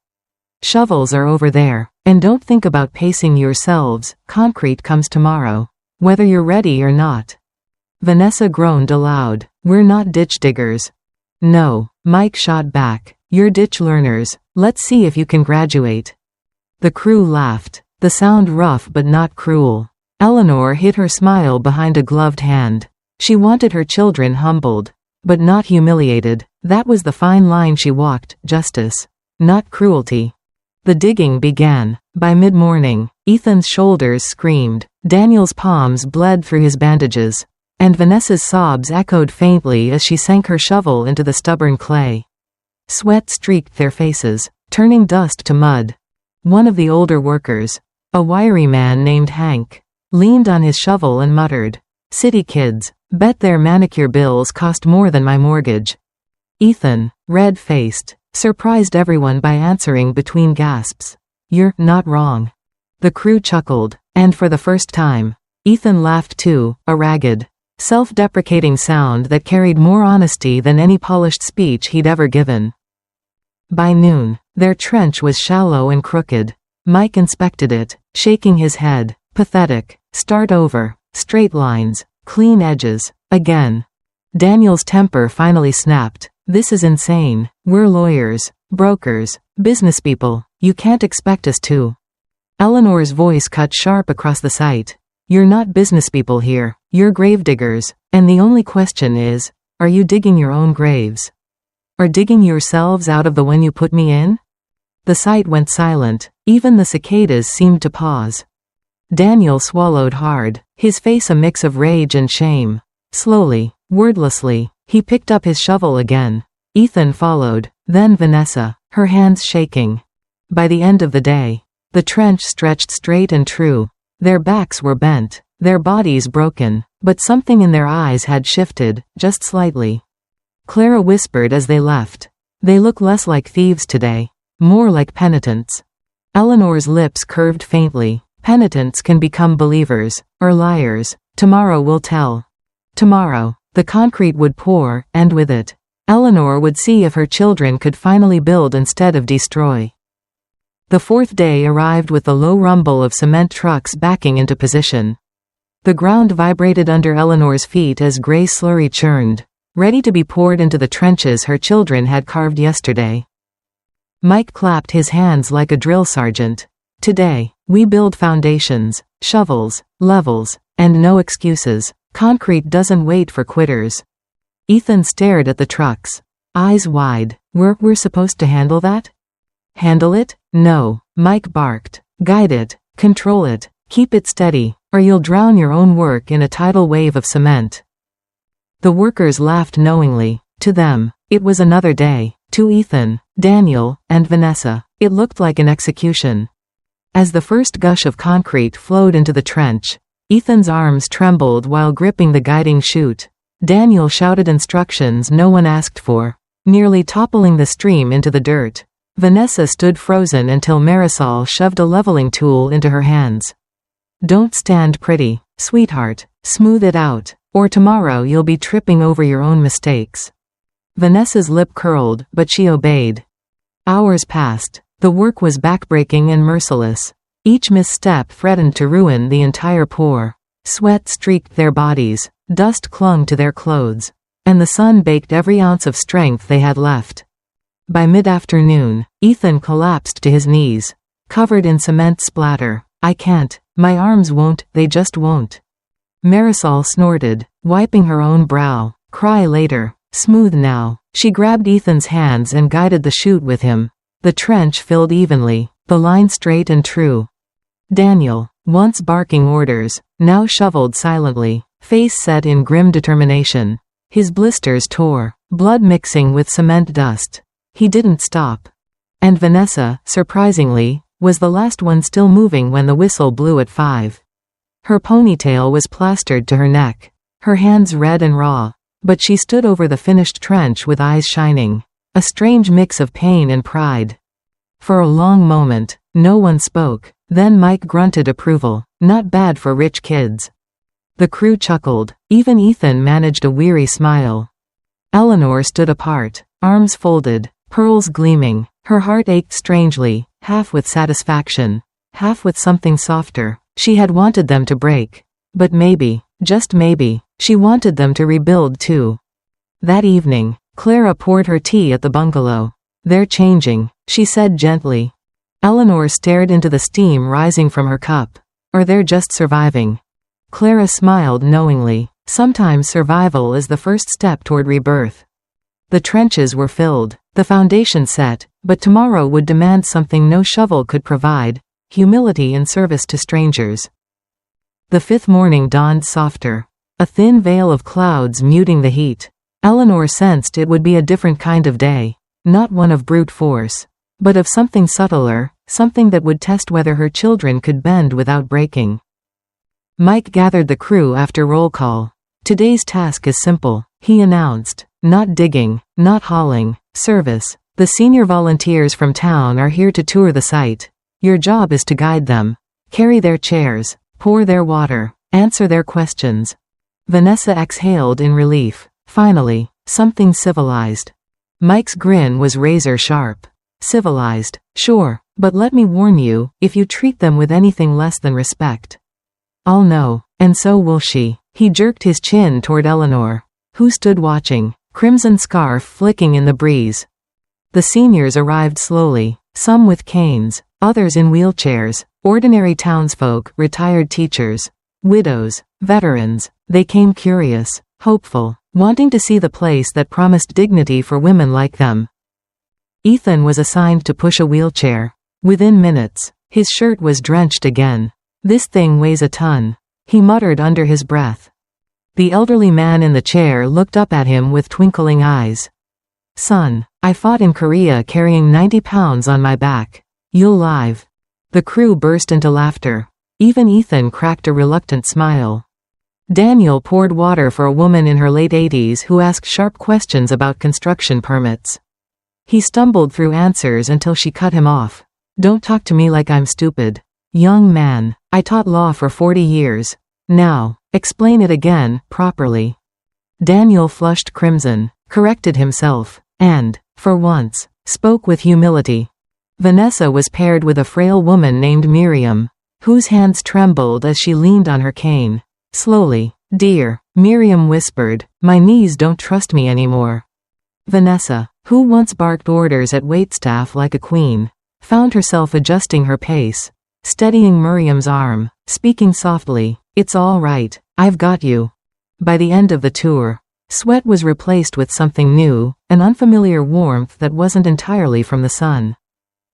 Shovels are over there, and don't think about pacing yourselves, concrete comes tomorrow. Whether you're ready or not. Vanessa groaned aloud. We're not ditch diggers. No, Mike shot back. You're ditch learners. Let's see if you can graduate. The crew laughed, the sound rough but not cruel. Eleanor hid her smile behind a gloved hand. She wanted her children humbled, but not humiliated. That was the fine line she walked, justice, not cruelty. The digging began. By mid-morning, Ethan's shoulders screamed, Daniel's palms bled through his bandages, and Vanessa's sobs echoed faintly as she sank her shovel into the stubborn clay. Sweat streaked their faces, turning dust to mud. One of the older workers, a wiry man named Hank, leaned on his shovel and muttered, City kids, bet their manicure bills cost more than my mortgage. Ethan, red-faced, surprised everyone by answering between gasps, You're not wrong. The crew chuckled, and for the first time, Ethan laughed too, a ragged, self-deprecating sound that carried more honesty than any polished speech he'd ever given. By noon, their trench was shallow and crooked. Mike inspected it, shaking his head. Pathetic. Start over. Straight lines. Clean edges. Again. Daniel's temper finally snapped. This is insane. We're lawyers, brokers, businesspeople. You can't expect us to. Eleanor's voice cut sharp across the site. You're not businesspeople here. You're gravediggers. And the only question is, are you digging your own graves? Or digging yourselves out of the one you put me in? The site went silent. Even the cicadas seemed to pause. Daniel swallowed hard, his face a mix of rage and shame. Slowly, wordlessly, he picked up his shovel again. Ethan followed, then Vanessa, her hands shaking. By the end of the day, the trench stretched straight and true. Their backs were bent, their bodies broken, but something in their eyes had shifted, just slightly. Clara whispered as they left. They look less like thieves today, more like penitents. Eleanor's lips curved faintly. Penitents can become believers, or liars. Tomorrow will tell. Tomorrow, the concrete would pour, and with it, Eleanor would see if her children could finally build instead of destroy. The fourth day arrived with the low rumble of cement trucks backing into position. The ground vibrated under Eleanor's feet as gray slurry churned, ready to be poured into the trenches her children had carved yesterday. Mike clapped his hands like a drill sergeant. Today, we build foundations, shovels, levels, and no excuses. Concrete doesn't wait for quitters. Ethan stared at the trucks, eyes wide. We're supposed to handle that? Handle it? No, Mike barked. Guide it, control it, keep it steady, or you'll drown your own work in a tidal wave of cement. The workers laughed knowingly. To them, it was another day. To Ethan, Daniel, and Vanessa, it looked like an execution. As the first gush of concrete flowed into the trench, Ethan's arms trembled while gripping the guiding chute. Daniel shouted instructions no one asked for, nearly toppling the stream into the dirt. Vanessa stood frozen until Marisol shoved a leveling tool into her hands. Don't stand pretty, sweetheart, smooth it out, or tomorrow you'll be tripping over your own mistakes. Vanessa's lip curled, but she obeyed. Hours passed. The work was backbreaking and merciless. Each misstep threatened to ruin the entire pour. Sweat streaked their bodies, dust clung to their clothes, and the sun baked every ounce of strength they had left. By mid-afternoon, Ethan collapsed to his knees, covered in cement splatter. I can't, my arms won't, they just won't. Marisol snorted, wiping her own brow. Cry later. Smooth now. She grabbed Ethan's hands and guided the chute with him. The trench filled evenly, the line straight and true. Daniel, once barking orders, now shoveled silently, face set in grim determination. His blisters tore, blood mixing with cement dust. He didn't stop. And Vanessa, surprisingly, was the last one still moving when the whistle blew at 5. Her ponytail was plastered to her neck, her hands red and raw, but she stood over the finished trench with eyes shining, a strange mix of pain and pride. For a long moment, no one spoke. Then Mike grunted approval. Not bad for rich kids. The crew chuckled. Even Ethan managed a weary smile. Eleanor stood apart, arms folded, pearls gleaming. Her heart ached strangely, half with satisfaction, half with something softer. She had wanted them to break. But maybe, just maybe, she wanted them to rebuild too. That evening, Clara poured her tea at the bungalow. They're changing, she said gently. Eleanor stared into the steam rising from her cup. Or they're just surviving. Clara smiled knowingly. Sometimes survival is the first step toward rebirth. The trenches were filled, the foundation set, but tomorrow would demand something no shovel could provide: humility in service to strangers. The fifth morning dawned softer, a thin veil of clouds muting the heat. Eleanor sensed it would be a different kind of day, not one of brute force, but of something subtler, something that would test whether her children could bend without breaking. Mike gathered the crew after roll call. Today's task is simple, he announced. Not digging, not hauling, service. The senior volunteers from town are here to tour the site. Your job is to guide them, carry their chairs, pour their water, answer their questions. Vanessa exhaled in relief. Finally, something civilized. Mike's grin was razor sharp. Civilized, sure, but let me warn you, if you treat them with anything less than respect, I'll know, and so will she. He jerked his chin toward Eleanor, who stood watching, crimson scarf flicking in the breeze. The seniors arrived slowly, some with canes, others in wheelchairs, ordinary townsfolk, retired teachers, widows, veterans. They came curious, hopeful, wanting to see the place that promised dignity for women like them. Ethan was assigned to push a wheelchair. Within minutes, his shirt was drenched again. "This thing weighs a ton," he muttered under his breath. The elderly man in the chair looked up at him with twinkling eyes. "Son, I fought in Korea carrying 90 pounds on my back. You'll live." The crew burst into laughter. Even Ethan cracked a reluctant smile. Daniel poured water for a woman in her late 80s who asked sharp questions about construction permits. He stumbled through answers until she cut him off. "Don't talk to me like I'm stupid. Young man, I taught law for 40 years. Now, explain it again, properly." Daniel flushed crimson, corrected himself, and, for once, spoke with humility. Vanessa was paired with a frail woman named Miriam, whose hands trembled as she leaned on her cane. Slowly, "Dear," Miriam whispered, "my knees don't trust me anymore." Vanessa, who once barked orders at waitstaff like a queen, found herself adjusting her pace, steadying Miriam's arm, speaking softly, "It's all right, I've got you." By the end of the tour, sweat was replaced with something new, an unfamiliar warmth that wasn't entirely from the sun.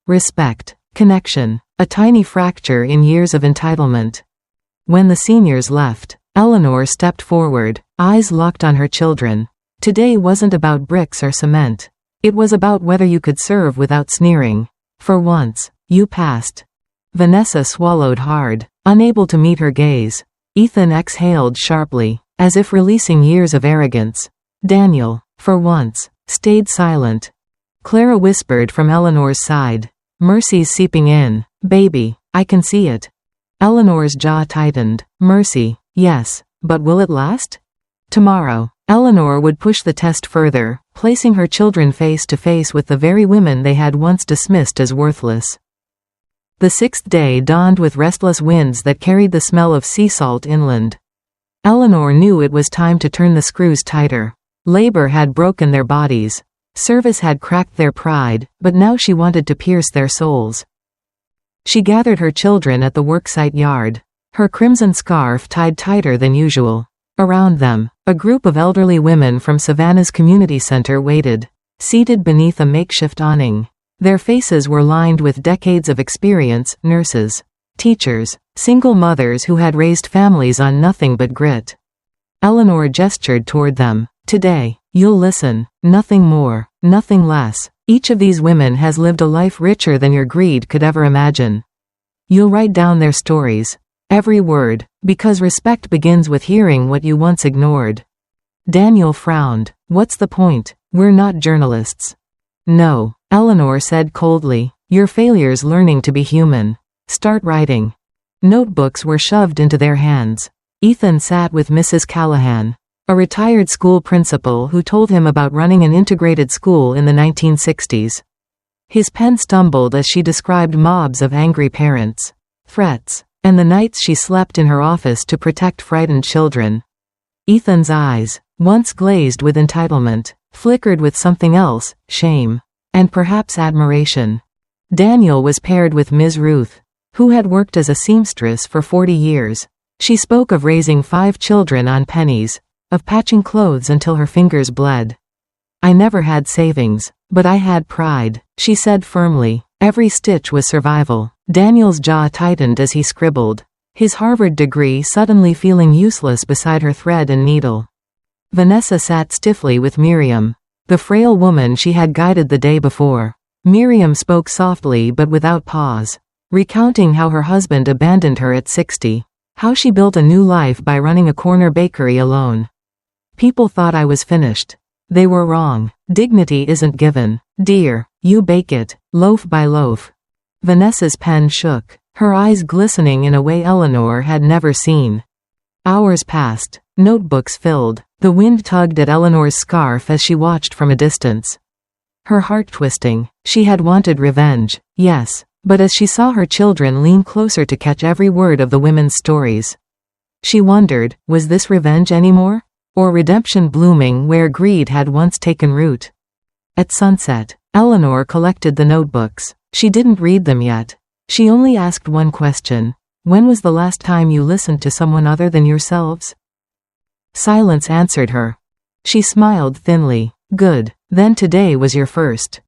Respect, connection, a tiny fracture in years of entitlement. When the seniors left, Eleanor stepped forward, eyes locked on her children. Today wasn't about bricks or cement. It was about whether you could serve without sneering. For once, you passed. Vanessa swallowed hard, unable to meet her gaze. Ethan exhaled sharply, as if releasing years of arrogance. Daniel, for once, stayed silent. Clara whispered from Eleanor's side, "Mercy's seeping in, baby, I can see it." Eleanor's jaw tightened. Mercy, yes, but will it last? Tomorrow, Eleanor would push the test further, placing her children face to face with the very women they had once dismissed as worthless. The sixth day dawned with restless winds that carried the smell of sea salt inland. Eleanor knew it was time to turn the screws tighter. Labor had broken their bodies. Service had cracked their pride, but now she wanted to pierce their souls. She gathered her children at the worksite yard, her crimson scarf tied tighter than usual. Around them, a group of elderly women from Savannah's community center waited, seated beneath a makeshift awning. Their faces were lined with decades of experience, nurses, teachers, single mothers who had raised families on nothing but grit. Eleanor gestured toward them. "Today, you'll listen, nothing more, nothing less. Each of these women has lived a life richer than your greed could ever imagine. You'll write down their stories. Every word, because respect begins with hearing what you once ignored." Daniel frowned. "What's the point? We're not journalists." "No," Eleanor said coldly. "Your failure's learning to be human. Start writing." Notebooks were shoved into their hands. Ethan sat with Mrs. Callahan, a retired school principal who told him about running an integrated school in the 1960s. His pen stumbled as she described mobs of angry parents, threats, and the nights she slept in her office to protect frightened children. Ethan's eyes, once glazed with entitlement, flickered with something else, shame, and perhaps admiration. Daniel was paired with Ms. Ruth, who had worked as a seamstress for 40 years. She spoke of raising 5 children on pennies, of patching clothes until her fingers bled. "I never had savings, but I had pride," she said firmly. Every stitch was survival. Daniel's jaw tightened as he scribbled, his Harvard degree suddenly feeling useless beside her thread and needle. Vanessa sat stiffly with Miriam, the frail woman she had guided the day before. Miriam spoke softly but without pause, recounting how her husband abandoned her at 60, how she built a new life by running a corner bakery alone. "People thought I was finished. They were wrong. Dignity isn't given. Dear, you bake it, loaf by loaf." Vanessa's pen shook, her eyes glistening in a way Eleanor had never seen. Hours passed, notebooks filled. The wind tugged at Eleanor's scarf as she watched from a distance. Her heart twisting. She had wanted revenge, yes, but as she saw her children lean closer to catch every word of the women's stories, she wondered, was this revenge anymore? Or redemption blooming where greed had once taken root? At sunset, Eleanor collected the notebooks. She didn't read them yet. She only asked one question. When was the last time you listened to someone other than yourselves? Silence answered her. She smiled thinly. Good. Then today was your first.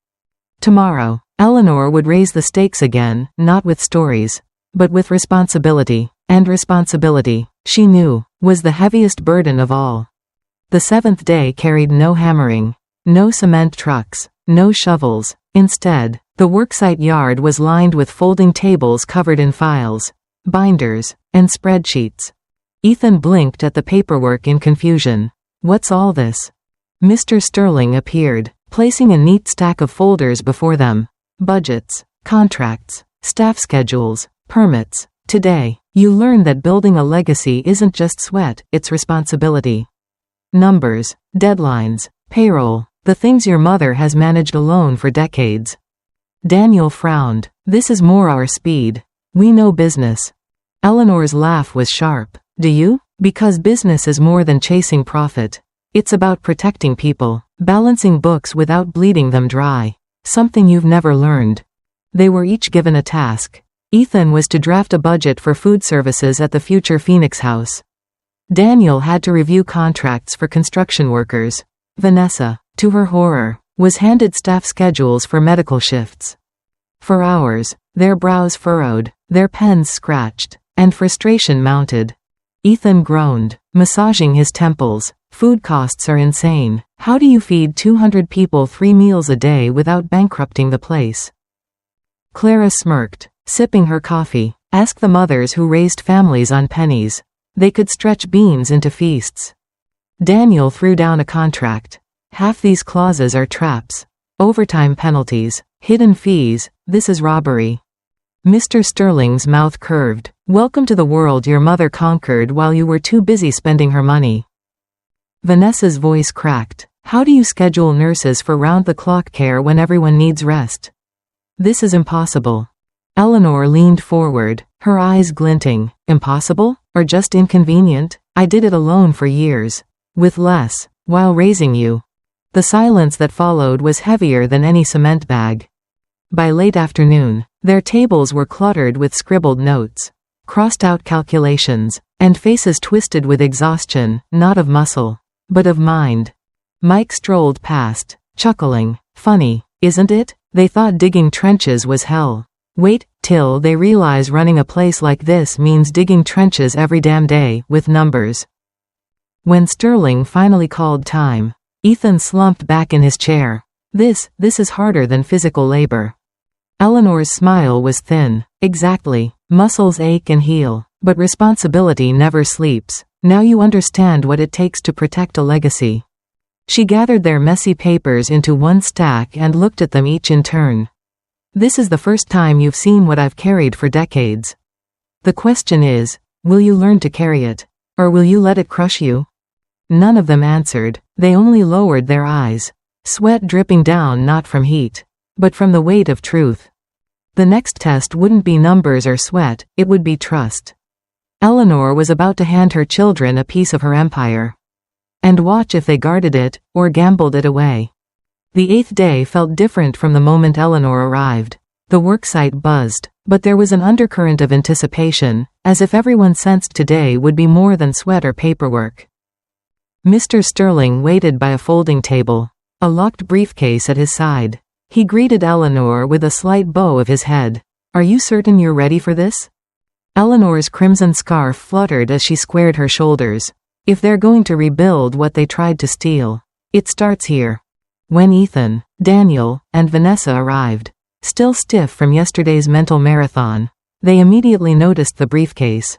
Tomorrow, Eleanor would raise the stakes again, not with stories, but with responsibility. And responsibility, she knew, was the heaviest burden of all. The 7th day carried no hammering, no cement trucks, no shovels. Instead, the worksite yard was lined with folding tables covered in files, binders, and spreadsheets. Ethan blinked at the paperwork in confusion. What's all this? Mr. Sterling appeared, placing a neat stack of folders before them. Budgets, contracts, staff schedules, permits. Today, you learn that building a legacy isn't just sweat, it's responsibility. Numbers, deadlines, payroll, the things your mother has managed alone for decades. Daniel frowned. This is more our speed. We know business. Eleanor's laugh was sharp. Do you? Because business is more than chasing profit. It's about protecting people, balancing books without bleeding them dry. Something you've never learned. They were each given a task. Ethan was to draft a budget for food services at the future Phoenix house. Daniel had to review contracts for construction workers. Vanessa, to her horror, was handed staff schedules for medical shifts. For hours, their brows furrowed, their pens scratched, and frustration mounted. Ethan groaned, massaging his temples. Food costs are insane. How do you feed 200 people 3 meals a day without bankrupting the place? Clara smirked, sipping her coffee. Ask the mothers who raised families on pennies. They could stretch beans into feasts. Daniel threw down a contract. Half these clauses are traps. Overtime penalties, hidden fees, this is robbery. Mr. Sterling's mouth curved. Welcome to the world your mother conquered while you were too busy spending her money. Vanessa's voice cracked. How do you schedule nurses for round-the-clock care when everyone needs rest? This is impossible. Eleanor leaned forward, her eyes glinting. Impossible? Or just inconvenient? I did it alone for years. With less, while raising you. The silence that followed was heavier than any cement bag. By late afternoon, their tables were cluttered with scribbled notes, crossed-out calculations, and faces twisted with exhaustion, not of muscle, but of mind. Mike strolled past, chuckling. Funny, isn't it? They thought digging trenches was hell. Wait till they realize running a place like this means digging trenches every damn day, with numbers. When Sterling finally called time, Ethan slumped back in his chair. This is harder than physical labor. Eleanor's smile was thin. Exactly. Muscles ache and heal, but responsibility never sleeps. Now you understand what it takes to protect a legacy. She gathered their messy papers into one stack and looked at them each in turn. This is the first time you've seen what I've carried for decades. The question is, will you learn to carry it? Or will you let it crush you? None of them answered. They only lowered their eyes. Sweat dripping down not from heat, but from the weight of truth. The next test wouldn't be numbers or sweat, it would be trust. Eleanor was about to hand her children a piece of her empire. And watch if they guarded it, or gambled it away. The 8th day felt different from the moment Eleanor arrived. The worksite buzzed, but there was an undercurrent of anticipation, as if everyone sensed today would be more than sweat or paperwork. Mr. Sterling waited by a folding table, a locked briefcase at his side. He greeted Eleanor with a slight bow of his head. Are you certain you're ready for this? Eleanor's crimson scarf fluttered as she squared her shoulders. If they're going to rebuild what they tried to steal, it starts here. When Ethan, Daniel, and Vanessa arrived, still stiff from yesterday's mental marathon, they immediately noticed the briefcase.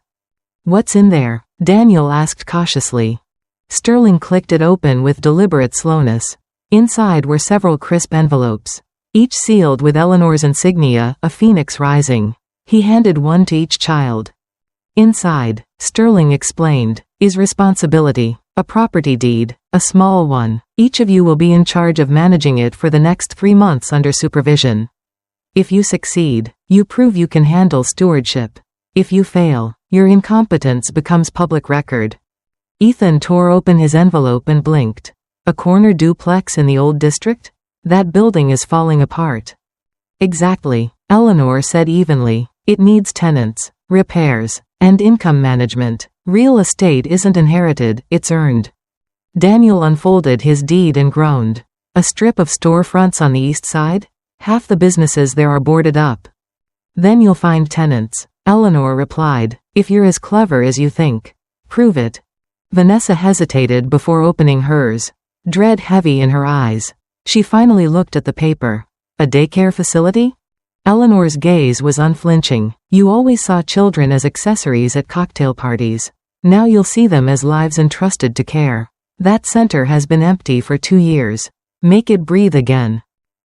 What's in there? Daniel asked cautiously. Sterling clicked it open with deliberate slowness. Inside were several crisp envelopes, each sealed with Eleanor's insignia, a phoenix rising. He handed one to each child. Inside, Sterling explained, is responsibility, a property deed, a small one. Each of you will be in charge of managing it for the next 3 months under supervision. If you succeed, you prove you can handle stewardship. If you fail, your incompetence becomes public record. Ethan tore open his envelope and blinked. A corner duplex in the old district? That building is falling apart. Exactly, Eleanor said evenly. It needs tenants, repairs, and income management. Real estate isn't inherited, it's earned. Daniel unfolded his deed and groaned. A strip of storefronts on the east side? Half the businesses there are boarded up. Then you'll find tenants, Eleanor replied. If you're as clever as you think. Prove it. Vanessa hesitated before opening hers, dread heavy in her eyes. She finally looked at the paper. A daycare facility? Eleanor's gaze was unflinching. You always saw children as accessories at cocktail parties. Now you'll see them as lives entrusted to care. That center has been empty for 2 years. Make it breathe again.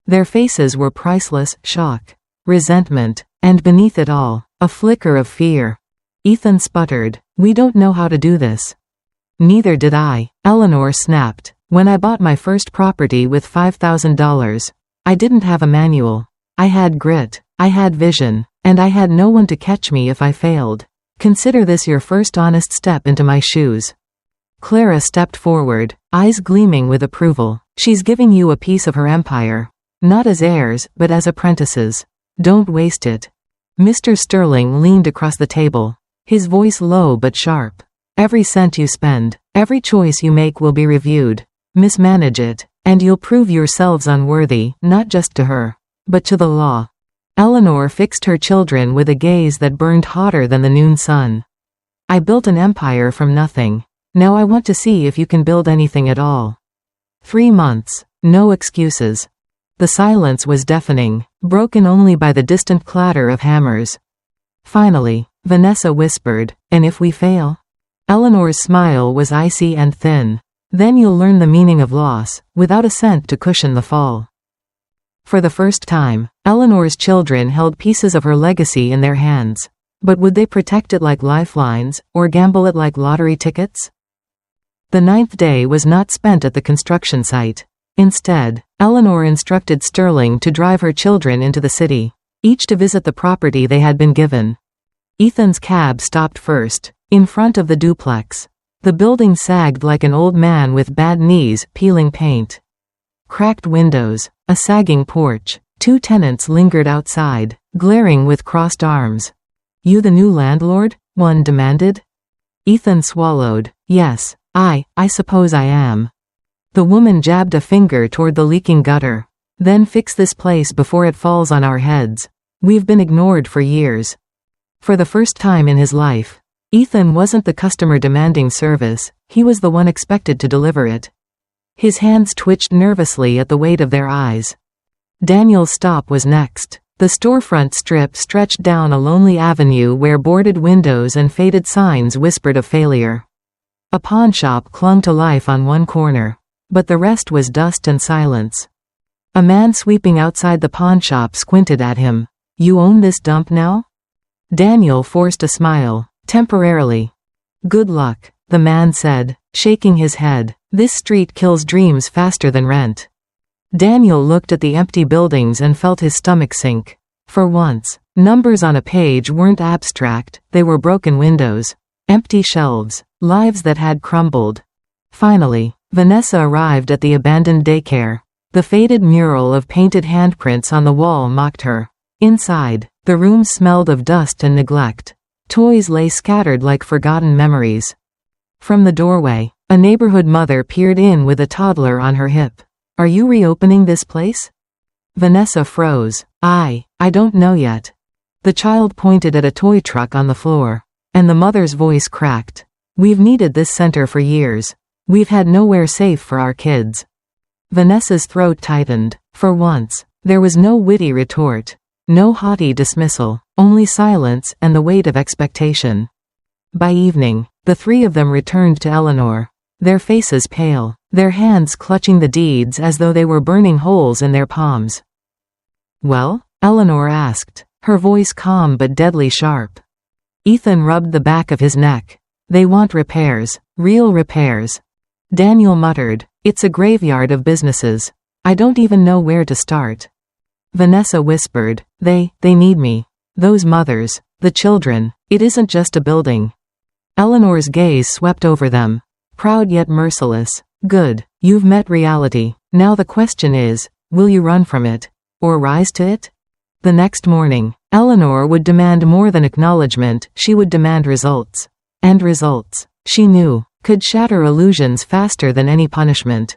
Their faces were priceless, shock, resentment, and beneath it all, a flicker of fear. Ethan sputtered, "We don't know how to do this." "Neither did I," Eleanor snapped. "When I bought my first property with $5,000, I didn't have a manual. I had grit, I had vision, and I had no one to catch me if I failed. Consider this your first honest step into my shoes." Clara stepped forward, eyes gleaming with approval. "She's giving you a piece of her empire. Not as heirs, but as apprentices. Don't waste it." Mr. Sterling leaned across the table, his voice low but sharp. "Every cent you spend, every choice you make will be reviewed. Mismanage it, and you'll prove yourselves unworthy, not just to her, but to the law." Eleanor fixed her children with a gaze that burned hotter than the noon sun. "I built an empire from nothing. Now I want to see if you can build anything at all." 3 months. No excuses. The silence was deafening, broken only by the distant clatter of hammers. Finally, Vanessa whispered, "And if we fail?" Eleanor's smile was icy and thin. "Then you'll learn the meaning of loss, without a cent to cushion the fall." For the first time, Eleanor's children held pieces of her legacy in their hands. But would they protect it like lifelines, or gamble it like lottery tickets? The 9th day was not spent at the construction site. Instead, Eleanor instructed Sterling to drive her children into the city, each to visit the property they had been given. Ethan's cab stopped first, in front of the duplex. The building sagged like an old man with bad knees, peeling paint. Cracked windows, a sagging porch. 2 tenants lingered outside, glaring with crossed arms. "You the new landlord?" one demanded. Ethan swallowed. "Yes, I suppose I am." The woman jabbed a finger toward the leaking gutter. "Then fix this place before it falls on our heads. We've been ignored for years." For the first time in his life, Ethan wasn't the customer demanding service, he was the one expected to deliver it. His hands twitched nervously at the weight of their eyes. Daniel's stop was next. The storefront strip stretched down a lonely avenue where boarded windows and faded signs whispered of failure. A pawnshop clung to life on one corner, but the rest was dust and silence. A man sweeping outside the pawnshop squinted at him. "You own this dump now?" Daniel forced a smile, temporarily. "Good luck," the man said, shaking his head. "This street kills dreams faster than rent." Daniel looked at the empty buildings and felt his stomach sink. For once, numbers on a page weren't abstract, they were broken windows, empty shelves, lives that had crumbled. Finally, Vanessa arrived at the abandoned daycare. The faded mural of painted handprints on the wall mocked her. Inside, the room smelled of dust and neglect. Toys lay scattered like forgotten memories. From the doorway, a neighborhood mother peered in with a toddler on her hip. "Are you reopening this place?" Vanessa froze. I don't know yet." The child pointed at a toy truck on the floor, and the mother's voice cracked. "We've needed this center for years. We've had nowhere safe for our kids." Vanessa's throat tightened. For once, there was no witty retort, no haughty dismissal, only silence and the weight of expectation. By evening, the 3 of them returned to Eleanor, their faces pale, their hands clutching the deeds as though they were burning holes in their palms. "Well?" Eleanor asked, her voice calm but deadly sharp. Ethan rubbed the back of his neck. "They want repairs, real repairs." Daniel muttered, "It's a graveyard of businesses. I don't even know where to start." Vanessa whispered, They need me. Those mothers, the children, it isn't just a building." Eleanor's gaze swept over them, proud yet merciless. "Good, you've met reality. Now the question is, will you run from it? Or rise to it?" The next morning, Eleanor would demand more than acknowledgement, she would demand results. And results, she knew, could shatter illusions faster than any punishment.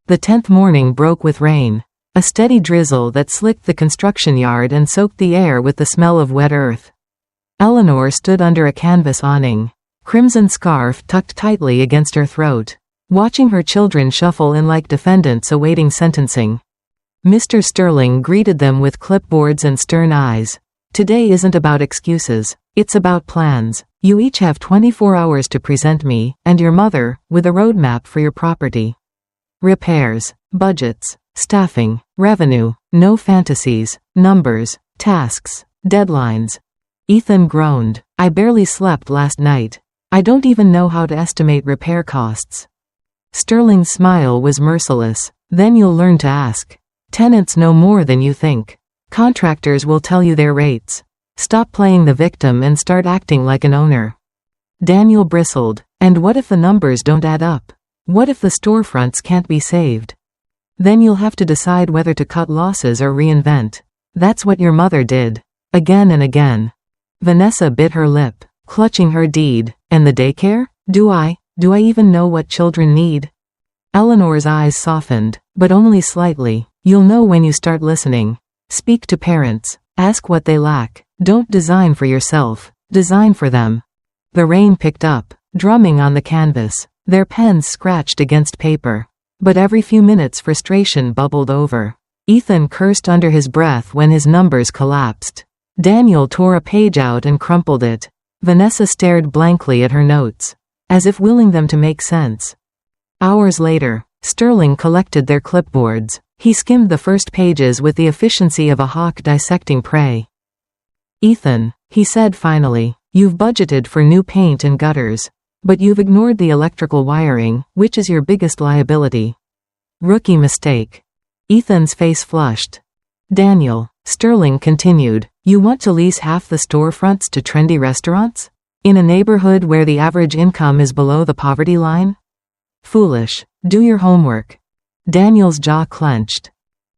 The 10th morning broke with rain. A steady drizzle that slicked the construction yard and soaked the air with the smell of wet earth. Eleanor stood under a canvas awning, crimson scarf tucked tightly against her throat, watching her children shuffle in like defendants awaiting sentencing. Mr. Sterling greeted them with clipboards and stern eyes. Today isn't about excuses. It's about plans. You each have 24 hours to present me, and your mother, with a roadmap for your property. Repairs, budgets, staffing, revenue, no fantasies, numbers, tasks, deadlines. Ethan groaned. I barely slept last night. I don't even know how to estimate repair costs. Sterling's smile was merciless. Then you'll learn to ask. Tenants know more than you think. Contractors will tell you their rates. Stop playing the victim and start acting like an owner. Daniel bristled. And what if the numbers don't add up? What if the storefronts can't be saved? Then you'll have to decide whether to cut losses or reinvent. That's what your mother did. Again and again. Vanessa bit her lip, clutching her deed. And the daycare? Do I even know what children need? Eleanor's eyes softened, but only slightly. You'll know when you start listening. Speak to parents. Ask what they lack. Don't design for yourself. Design for them. The rain picked up, drumming on the canvas. Their pens scratched against paper. But every few minutes frustration bubbled over. Ethan cursed under his breath when his numbers collapsed. Daniel tore a page out and crumpled it. Vanessa stared blankly at her notes, as if willing them to make sense. Hours later, Sterling collected their clipboards. He skimmed the first pages with the efficiency of a hawk dissecting prey. Ethan, he said finally, you've budgeted for new paint and gutters. But you've ignored the electrical wiring, which is your biggest liability. Rookie mistake. Ethan's face flushed. Daniel, Sterling continued, you want to lease half the storefronts to trendy restaurants? In a neighborhood where the average income is below the poverty line? Foolish. Do your homework. Daniel's jaw clenched.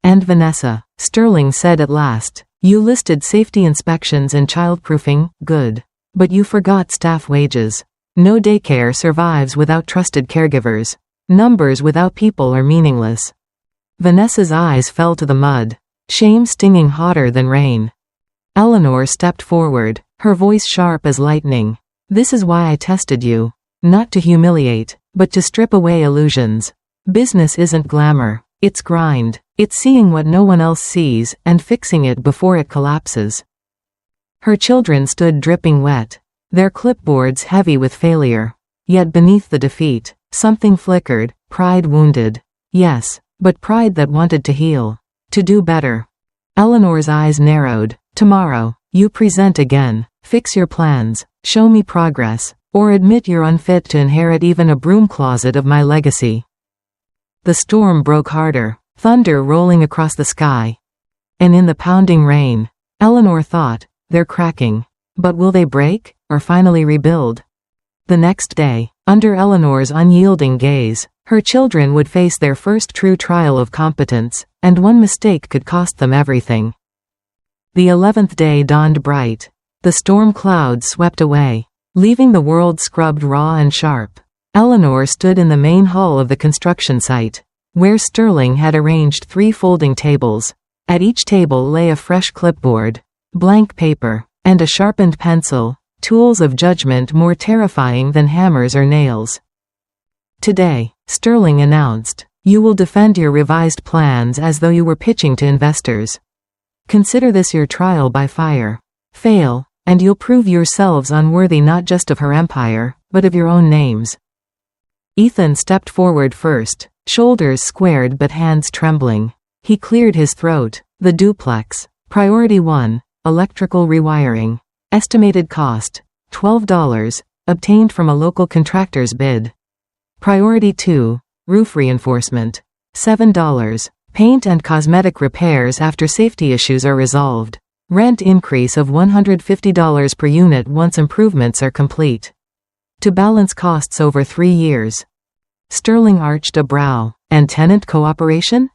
And Vanessa, Sterling said at last, you listed safety inspections and childproofing, good. But you forgot staff wages. No daycare survives without trusted caregivers. Numbers without people are meaningless. Vanessa's eyes fell to the mud, shame stinging hotter than rain. Eleanor stepped forward, her voice sharp as lightning. This is why I tested you. Not to humiliate, but to strip away illusions. Business isn't glamour. It's grind. It's seeing what no one else sees and fixing it before it collapses. Her children stood dripping wet, their clipboards heavy with failure. Yet beneath the defeat, something flickered, pride wounded. Yes, but pride that wanted to heal. To do better. Eleanor's eyes narrowed. Tomorrow, you present again. Fix your plans. Show me progress. Or admit you're unfit to inherit even a broom closet of my legacy. The storm broke harder, thunder rolling across the sky. And in the pounding rain, Eleanor thought, they're cracking. But will they break, or finally rebuild? The next day, under Eleanor's unyielding gaze, her children would face their first true trial of competence, and one mistake could cost them everything. The 11th day dawned bright. The storm clouds swept away, leaving the world scrubbed raw and sharp. Eleanor stood in the main hall of the construction site, where Sterling had arranged 3 folding tables. At each table lay a fresh clipboard, blank paper, and a sharpened pencil, tools of judgment more terrifying than hammers or nails. Today, Sterling announced, you will defend your revised plans as though you were pitching to investors. Consider this your trial by fire. Fail, and you'll prove yourselves unworthy not just of her empire, but of your own names. Ethan stepped forward first, shoulders squared but hands trembling. He cleared his throat. The duplex. Priority 1, electrical rewiring. Estimated cost, $12, obtained from a local contractor's bid. Priority 2, roof reinforcement. $7, paint and cosmetic repairs after safety issues are resolved. Rent increase of $150 per unit once improvements are complete. To balance costs over 3 years. Sterling arched a brow. And tenant cooperation?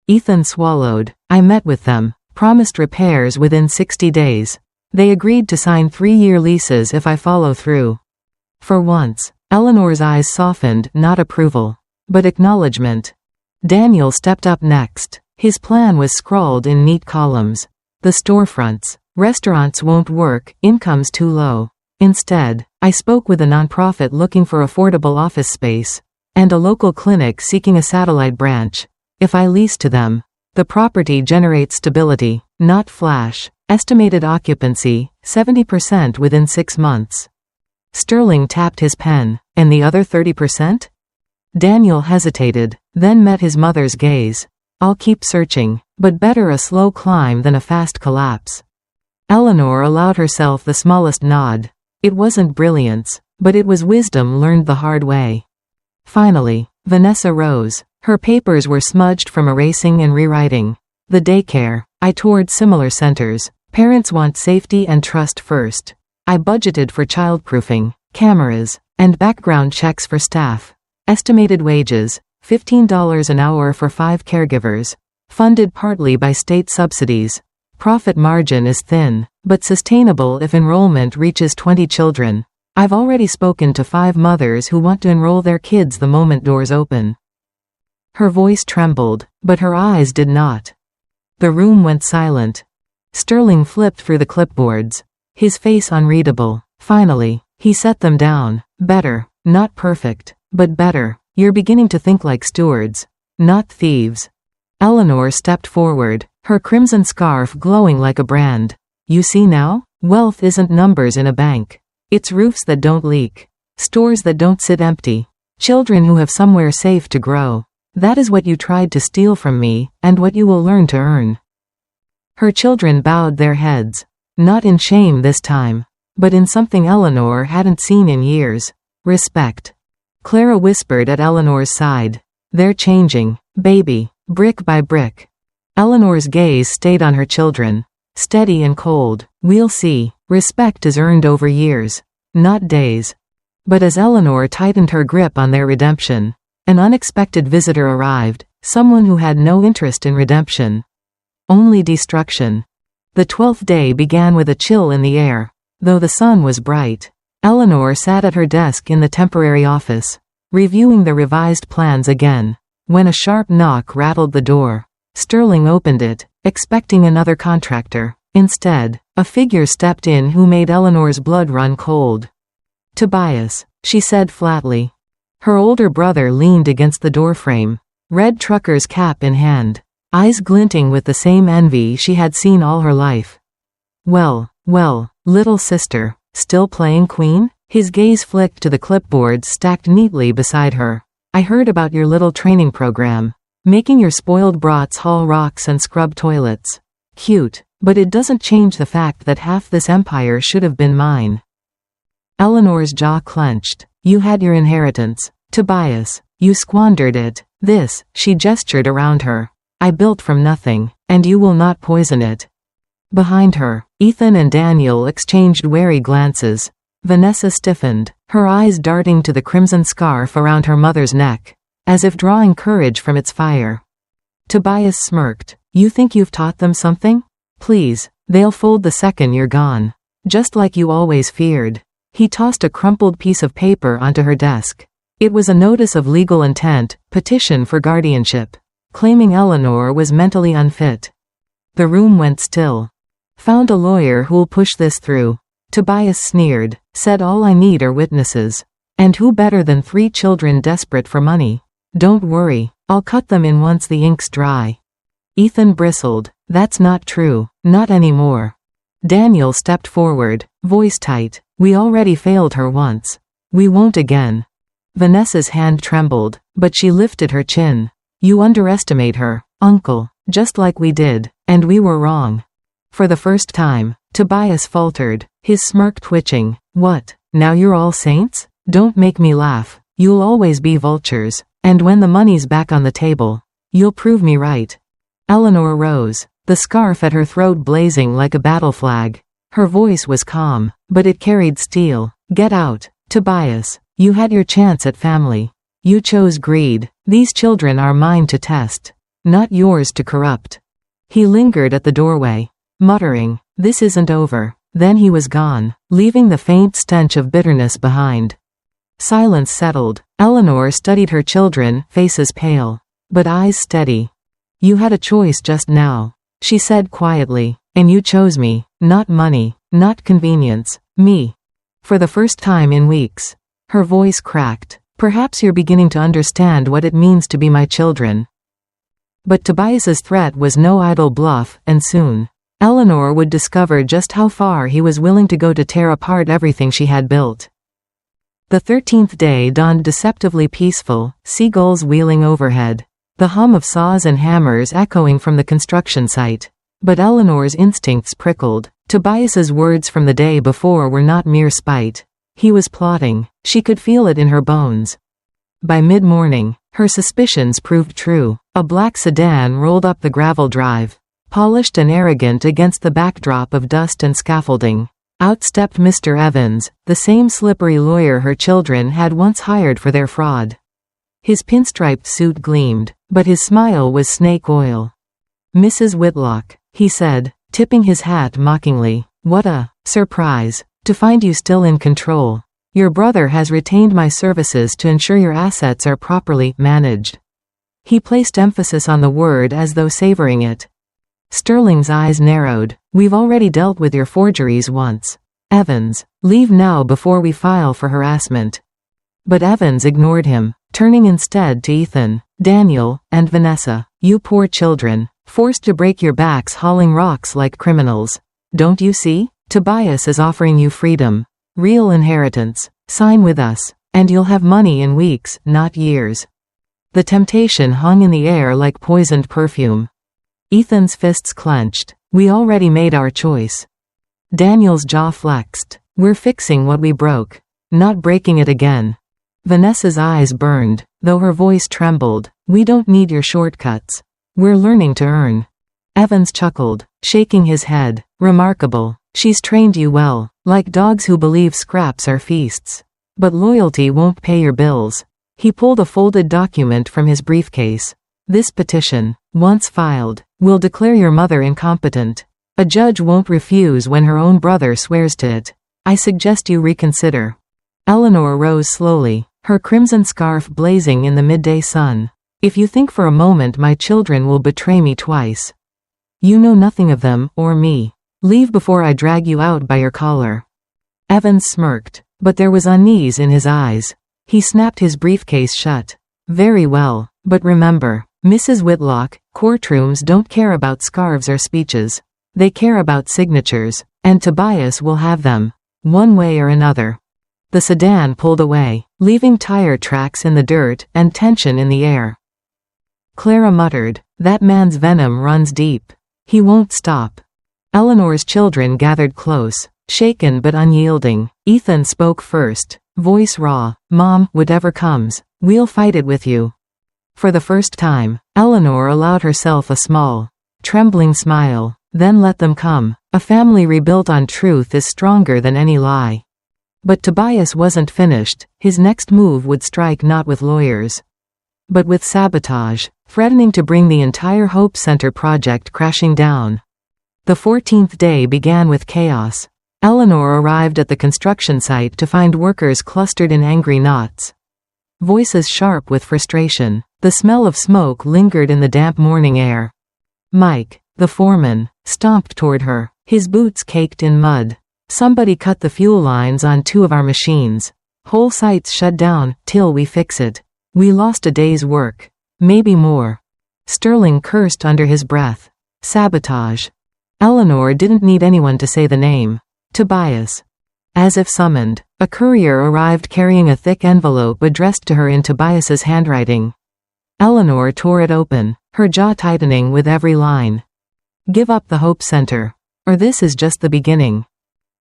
Ethan swallowed. I met with them, promised repairs within 60 days. They agreed to sign 3-year leases if I follow through. For once, Eleanor's eyes softened, not approval, but acknowledgement. Daniel stepped up next. His plan was scrawled in neat columns. The storefronts. Restaurants won't work, income's too low. Instead, I spoke with a nonprofit looking for affordable office space, and a local clinic seeking a satellite branch. If I lease to them, the property generates stability, not flash. Estimated occupancy, 70% within 6 months. Sterling tapped his pen. And the other 30%? Daniel hesitated, then met his mother's gaze. I'll keep searching, but better a slow climb than a fast collapse. Eleanor allowed herself the smallest nod. It wasn't brilliance, but it was wisdom learned the hard way. Finally, Vanessa rose. Her papers were smudged from erasing and rewriting. The daycare. I toured similar centers. Parents want safety and trust first. I budgeted for childproofing, cameras, and background checks for staff. Estimated wages, $15 an hour for 5 caregivers. Funded partly by state subsidies. Profit margin is thin, but sustainable if enrollment reaches 20 children. I've already spoken to 5 mothers who want to enroll their kids the moment doors open. Her voice trembled, but her eyes did not. The room went silent. Sterling flipped through the clipboards. His face unreadable. Finally, he set them down. Better. Not perfect, but better. You're beginning to think like stewards, not thieves. Eleanor stepped forward, her crimson scarf glowing like a brand. You see now? Wealth isn't numbers in a bank. It's roofs that don't leak. Stores that don't sit empty. Children who have somewhere safe to grow. That is what you tried to steal from me, and what you will learn to earn. Her children bowed their heads. Not in shame this time, but in something Eleanor hadn't seen in years. Respect. Clara whispered at Eleanor's side. They're changing, baby, brick by brick. Eleanor's gaze stayed on her children. Steady and cold. We'll see. Respect is earned over years, not days. But as Eleanor tightened her grip on their redemption, an unexpected visitor arrived, someone who had no interest in redemption. Only destruction. The 12th day began with a chill in the air, though the sun was bright. Eleanor sat at her desk in the temporary office, reviewing the revised plans again, when a sharp knock rattled the door. Sterling opened it, expecting another contractor. Instead, a figure stepped in who made Eleanor's blood run cold. Tobias, she said flatly. Her older brother leaned against the doorframe, red trucker's cap in hand, eyes glinting with the same envy she had seen all her life. Well, little sister, still playing queen? His gaze flicked to the clipboards stacked neatly beside her. I heard about your little training program. Making your spoiled brats haul rocks and scrub toilets. Cute, but it doesn't change the fact that half this empire should have been mine. Eleanor's jaw clenched. You had your inheritance. Tobias, you squandered it. This, she gestured around her. I built from nothing, and you will not poison it. Behind her, Ethan and Daniel exchanged wary glances. Vanessa stiffened, her eyes darting to the crimson scarf around her mother's neck, as if drawing courage from its fire. Tobias smirked. You think you've taught them something? Please, they'll fold the second you're gone. Just like you always feared. He tossed a crumpled piece of paper onto her desk. It was a notice of legal intent, petition for guardianship, claiming Eleanor was mentally unfit. The room went still. Found a lawyer who'll push this through. Tobias sneered, said all I need are witnesses. And who better than 3 children desperate for money? Don't worry, I'll cut them in once the ink's dry. Ethan bristled. That's not true, not anymore. Daniel stepped forward, voice tight. We already failed her once. We won't again. Vanessa's hand trembled, but she lifted her chin. You underestimate her, uncle, just like we did, and we were wrong. For the first time, Tobias faltered, his smirk twitching. What, now you're all saints? Don't make me laugh. You'll always be vultures, and when the money's back on the table, you'll prove me right. Eleanor rose, the scarf at her throat blazing like a battle flag. Her voice was calm, but it carried steel. Get out, Tobias. You had your chance at family. You chose greed. These children are mine to test, not yours to corrupt. He lingered at the doorway, muttering, this isn't over. Then he was gone, leaving the faint stench of bitterness behind. Silence settled. Eleanor studied her children, faces pale, but eyes steady. You had a choice just now, she said quietly, and you chose me. Not money, not convenience, me. For the first time in weeks. Her voice cracked. Perhaps you're beginning to understand what it means to be my children. But Tobias's threat was no idle bluff, and soon, Eleanor would discover just how far he was willing to go to tear apart everything she had built. The 13th day dawned deceptively peaceful, seagulls wheeling overhead, the hum of saws and hammers echoing from the construction site. But Eleanor's instincts prickled. Tobias's words from the day before were not mere spite. He was plotting. She could feel it in her bones. By mid-morning, her suspicions proved true. A black sedan rolled up the gravel drive, polished and arrogant against the backdrop of dust and scaffolding. Out stepped Mr. Evans, the same slippery lawyer her children had once hired for their fraud. His pinstriped suit gleamed, but his smile was snake oil. Mrs. Whitlock, he said, tipping his hat mockingly. What a surprise to find you still in control. Your brother has retained my services to ensure your assets are properly managed. He placed emphasis on the word as though savoring it. Sterling's eyes narrowed. We've already dealt with your forgeries once. Evans, leave now before we file for harassment. But Evans ignored him, turning instead to Ethan, Daniel, and Vanessa. You poor children, forced to break your backs hauling rocks like criminals. Don't you see? Tobias is offering you freedom. Real inheritance. Sign with us, and you'll have money in weeks, not years. The temptation hung in the air like poisoned perfume. Ethan's fists clenched. We already made our choice. Daniel's jaw flexed. We're fixing what we broke, not breaking it again. Vanessa's eyes burned, though her voice trembled. We don't need your shortcuts. We're learning to earn. Evans chuckled, shaking his head. Remarkable. She's trained you well, like dogs who believe scraps are feasts. But loyalty won't pay your bills. He pulled a folded document from his briefcase. This petition, once filed, will declare your mother incompetent. A judge won't refuse when her own brother swears to it. I suggest you reconsider. Eleanor rose slowly, her crimson scarf blazing in the midday sun. If you think for a moment my children will betray me twice, you know nothing of them, or me. Leave before I drag you out by your collar. Evans smirked, but there was unease in his eyes. He snapped his briefcase shut. Very well, but remember, Mrs. Whitlock, courtrooms don't care about scarves or speeches. They care about signatures, and Tobias will have them, one way or another. The sedan pulled away, leaving tire tracks in the dirt and tension in the air. Clara muttered, that man's venom runs deep. He won't stop. Eleanor's children gathered close, shaken but unyielding. Ethan spoke first, voice raw. Mom, whatever comes, we'll fight it with you. For the first time, Eleanor allowed herself a small, trembling smile. Then let them come. A family rebuilt on truth is stronger than any lie. But Tobias wasn't finished. His next move would strike not with lawyers, but with sabotage, threatening to bring the entire Hope Center project crashing down. The 14th day began with chaos. Eleanor arrived at the construction site to find workers clustered in angry knots, voices sharp with frustration. The smell of smoke lingered in the damp morning air. Mike, the foreman, stomped toward her, his boots caked in mud. Somebody cut the fuel lines on 2 of our machines. Whole sites shut down, till we fix it. We lost a day's work. Maybe more. Sterling cursed under his breath. Sabotage. Eleanor didn't need anyone to say the name. Tobias. As if summoned, a courier arrived carrying a thick envelope addressed to her in Tobias's handwriting. Eleanor tore it open, her jaw tightening with every line. Give up the Hope Center, or this is just the beginning.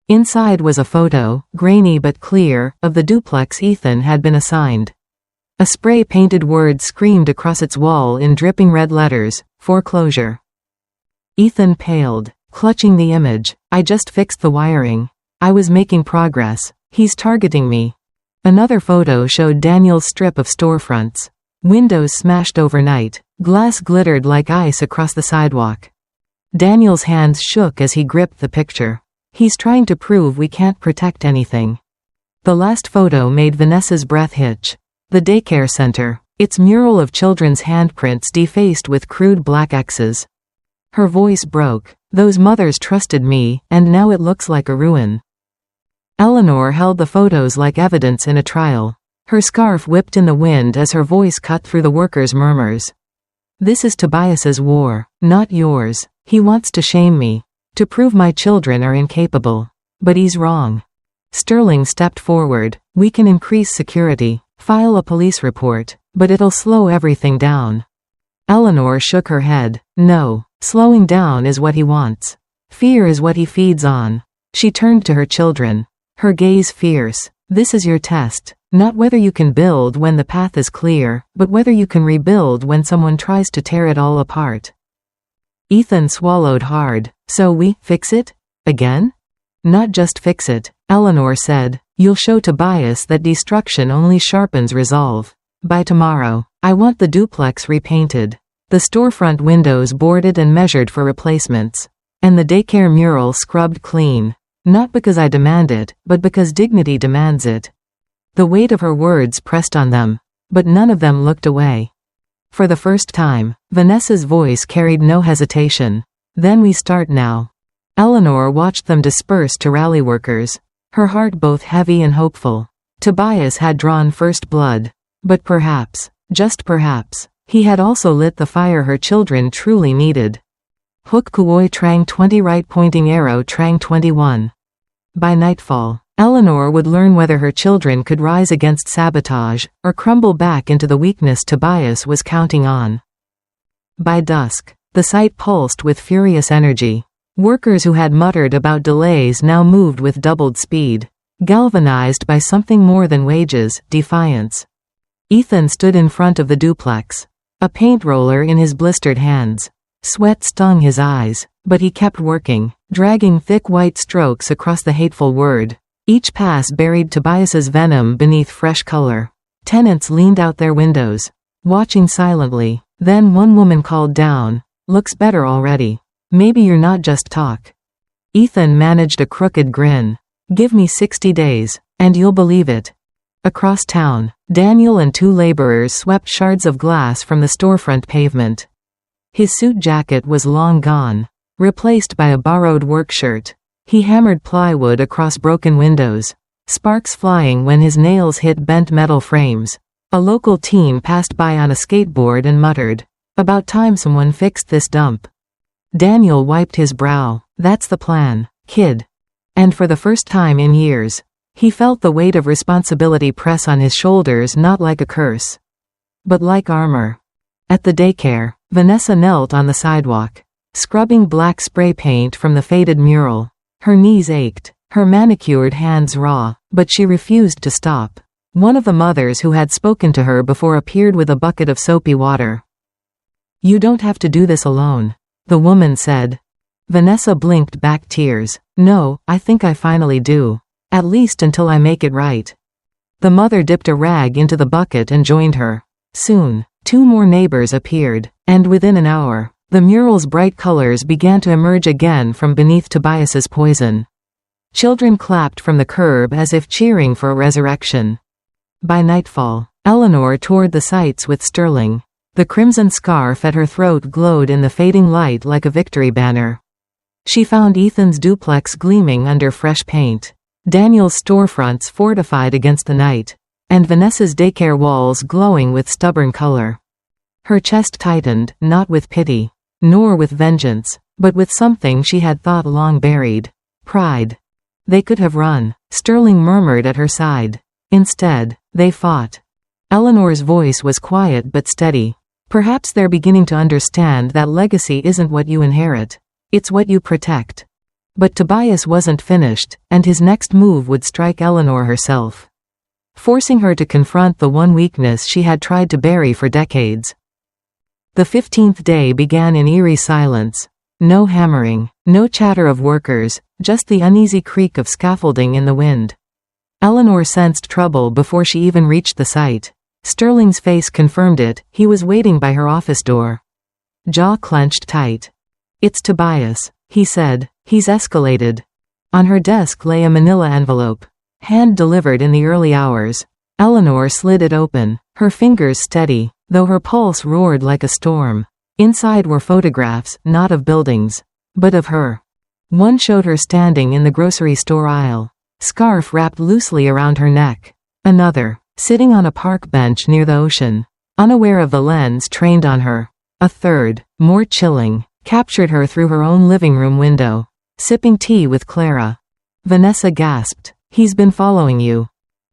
Inside was a photo, grainy but clear, of the duplex Ethan had been assigned. A spray-painted word screamed across its wall in dripping red letters, foreclosure. Ethan paled, clutching the image. I just fixed the wiring. I was making progress. He's targeting me. Another photo showed Daniel's strip of storefronts. Windows smashed overnight. Glass glittered like ice across the sidewalk. Daniel's hands shook as he gripped the picture. He's trying to prove we can't protect anything. The last photo made Vanessa's breath hitch. The daycare center, its mural of children's handprints defaced with crude black X's. Her voice broke. Those mothers trusted me, and now it looks like a ruin. Eleanor held the photos like evidence in a trial. Her scarf whipped in the wind as her voice cut through the workers' murmurs. This is Tobias's war, not yours. He wants to shame me, to prove my children are incapable. But he's wrong. Sterling stepped forward. We can increase security, file a police report, but it'll slow everything down. Eleanor shook her head. No, slowing down is what he wants. Fear is what he feeds on. She turned to her children. Her gaze fierce. This is your test. Not whether you can build when the path is clear, but whether you can rebuild when someone tries to tear it all apart. Ethan swallowed hard. So we fix it? Again? Not just fix it, Eleanor said. You'll show Tobias that destruction only sharpens resolve. By tomorrow, I want the duplex repainted. The storefront windows boarded and measured for replacements. And the daycare mural scrubbed clean. Not because I demand it, but because dignity demands it. The weight of her words pressed on them, but none of them looked away. For the first time, Vanessa's voice carried no hesitation. Then we start now. Eleanor watched them disperse to rally workers, her heart both heavy and hopeful. Tobias had drawn first blood. But perhaps, just perhaps, he had also lit the fire her children truly needed. Hook Kuoi Trang 20 right pointing arrow Trang 21. By nightfall, Eleanor would learn whether her children could rise against sabotage, or crumble back into the weakness Tobias was counting on. By dusk, the site pulsed with furious energy. Workers who had muttered about delays now moved with doubled speed, galvanized by something more than wages, defiance. Ethan stood in front of the duplex, a paint roller in his blistered hands. Sweat stung his eyes, but he kept working, dragging thick white strokes across the hateful word. Each pass buried Tobias's venom beneath fresh color. Tenants leaned out their windows, watching silently. Then one woman called down, "Looks better already. Maybe you're not just talk." Ethan managed a crooked grin. "Give me 60 days, and you'll believe it." Across town, Daniel and two laborers swept shards of glass from the storefront pavement. His suit jacket was long gone, replaced by a borrowed work shirt. He hammered plywood across broken windows, sparks flying when his nails hit bent metal frames. A local teen passed by on a skateboard and muttered, "About time someone fixed this dump." Daniel wiped his brow. "That's the plan, kid." And for the first time in years, he felt the weight of responsibility press on his shoulders, not like a curse, but like armor. At the daycare, Vanessa knelt on the sidewalk, scrubbing black spray paint from the faded mural. Her knees ached, her manicured hands raw, but she refused to stop. One of the mothers who had spoken to her before appeared with a bucket of soapy water. "You don't have to do this alone," the woman said. Vanessa blinked back tears. "No, I think I finally do. At least until I make it right." The mother dipped a rag into the bucket and joined her. Soon, two more neighbors appeared, and within an hour, the mural's bright colors began to emerge again from beneath Tobias's poison. Children clapped from the curb as if cheering for a resurrection. By nightfall, Eleanor toured the sites with Sterling. The crimson scarf at her throat glowed in the fading light like a victory banner. She found Ethan's duplex gleaming under fresh paint, Daniel's storefronts fortified against the night, and Vanessa's daycare walls glowing with stubborn color. Her chest tightened, not with pity, nor with vengeance, but with something she had thought long buried. Pride. They could have run, Sterling murmured at her side. Instead, they fought. Eleanor's voice was quiet but steady. Perhaps they're beginning to understand that legacy isn't what you inherit. It's what you protect. But Tobias wasn't finished, and his next move would strike Eleanor herself, forcing her to confront the one weakness she had tried to bury for decades. The 15th day began in eerie silence. No hammering, no chatter of workers, just the uneasy creak of scaffolding in the wind. Eleanor sensed trouble before she even reached the site. Sterling's face confirmed it. He was waiting by her office door, jaw clenched tight. "It's Tobias," he said. "He's escalated." On her desk lay a manila envelope. Hand-delivered in the early hours. Eleanor slid it open, her fingers steady, though her pulse roared like a storm. Inside were photographs, not of buildings, but of her. One showed her standing in the grocery store aisle, scarf wrapped loosely around her neck. Another, sitting on a park bench near the ocean, unaware of the lens trained on her. A third, more chilling, captured her through her own living room window, sipping tea with Clara. Vanessa gasped. "He's been following you."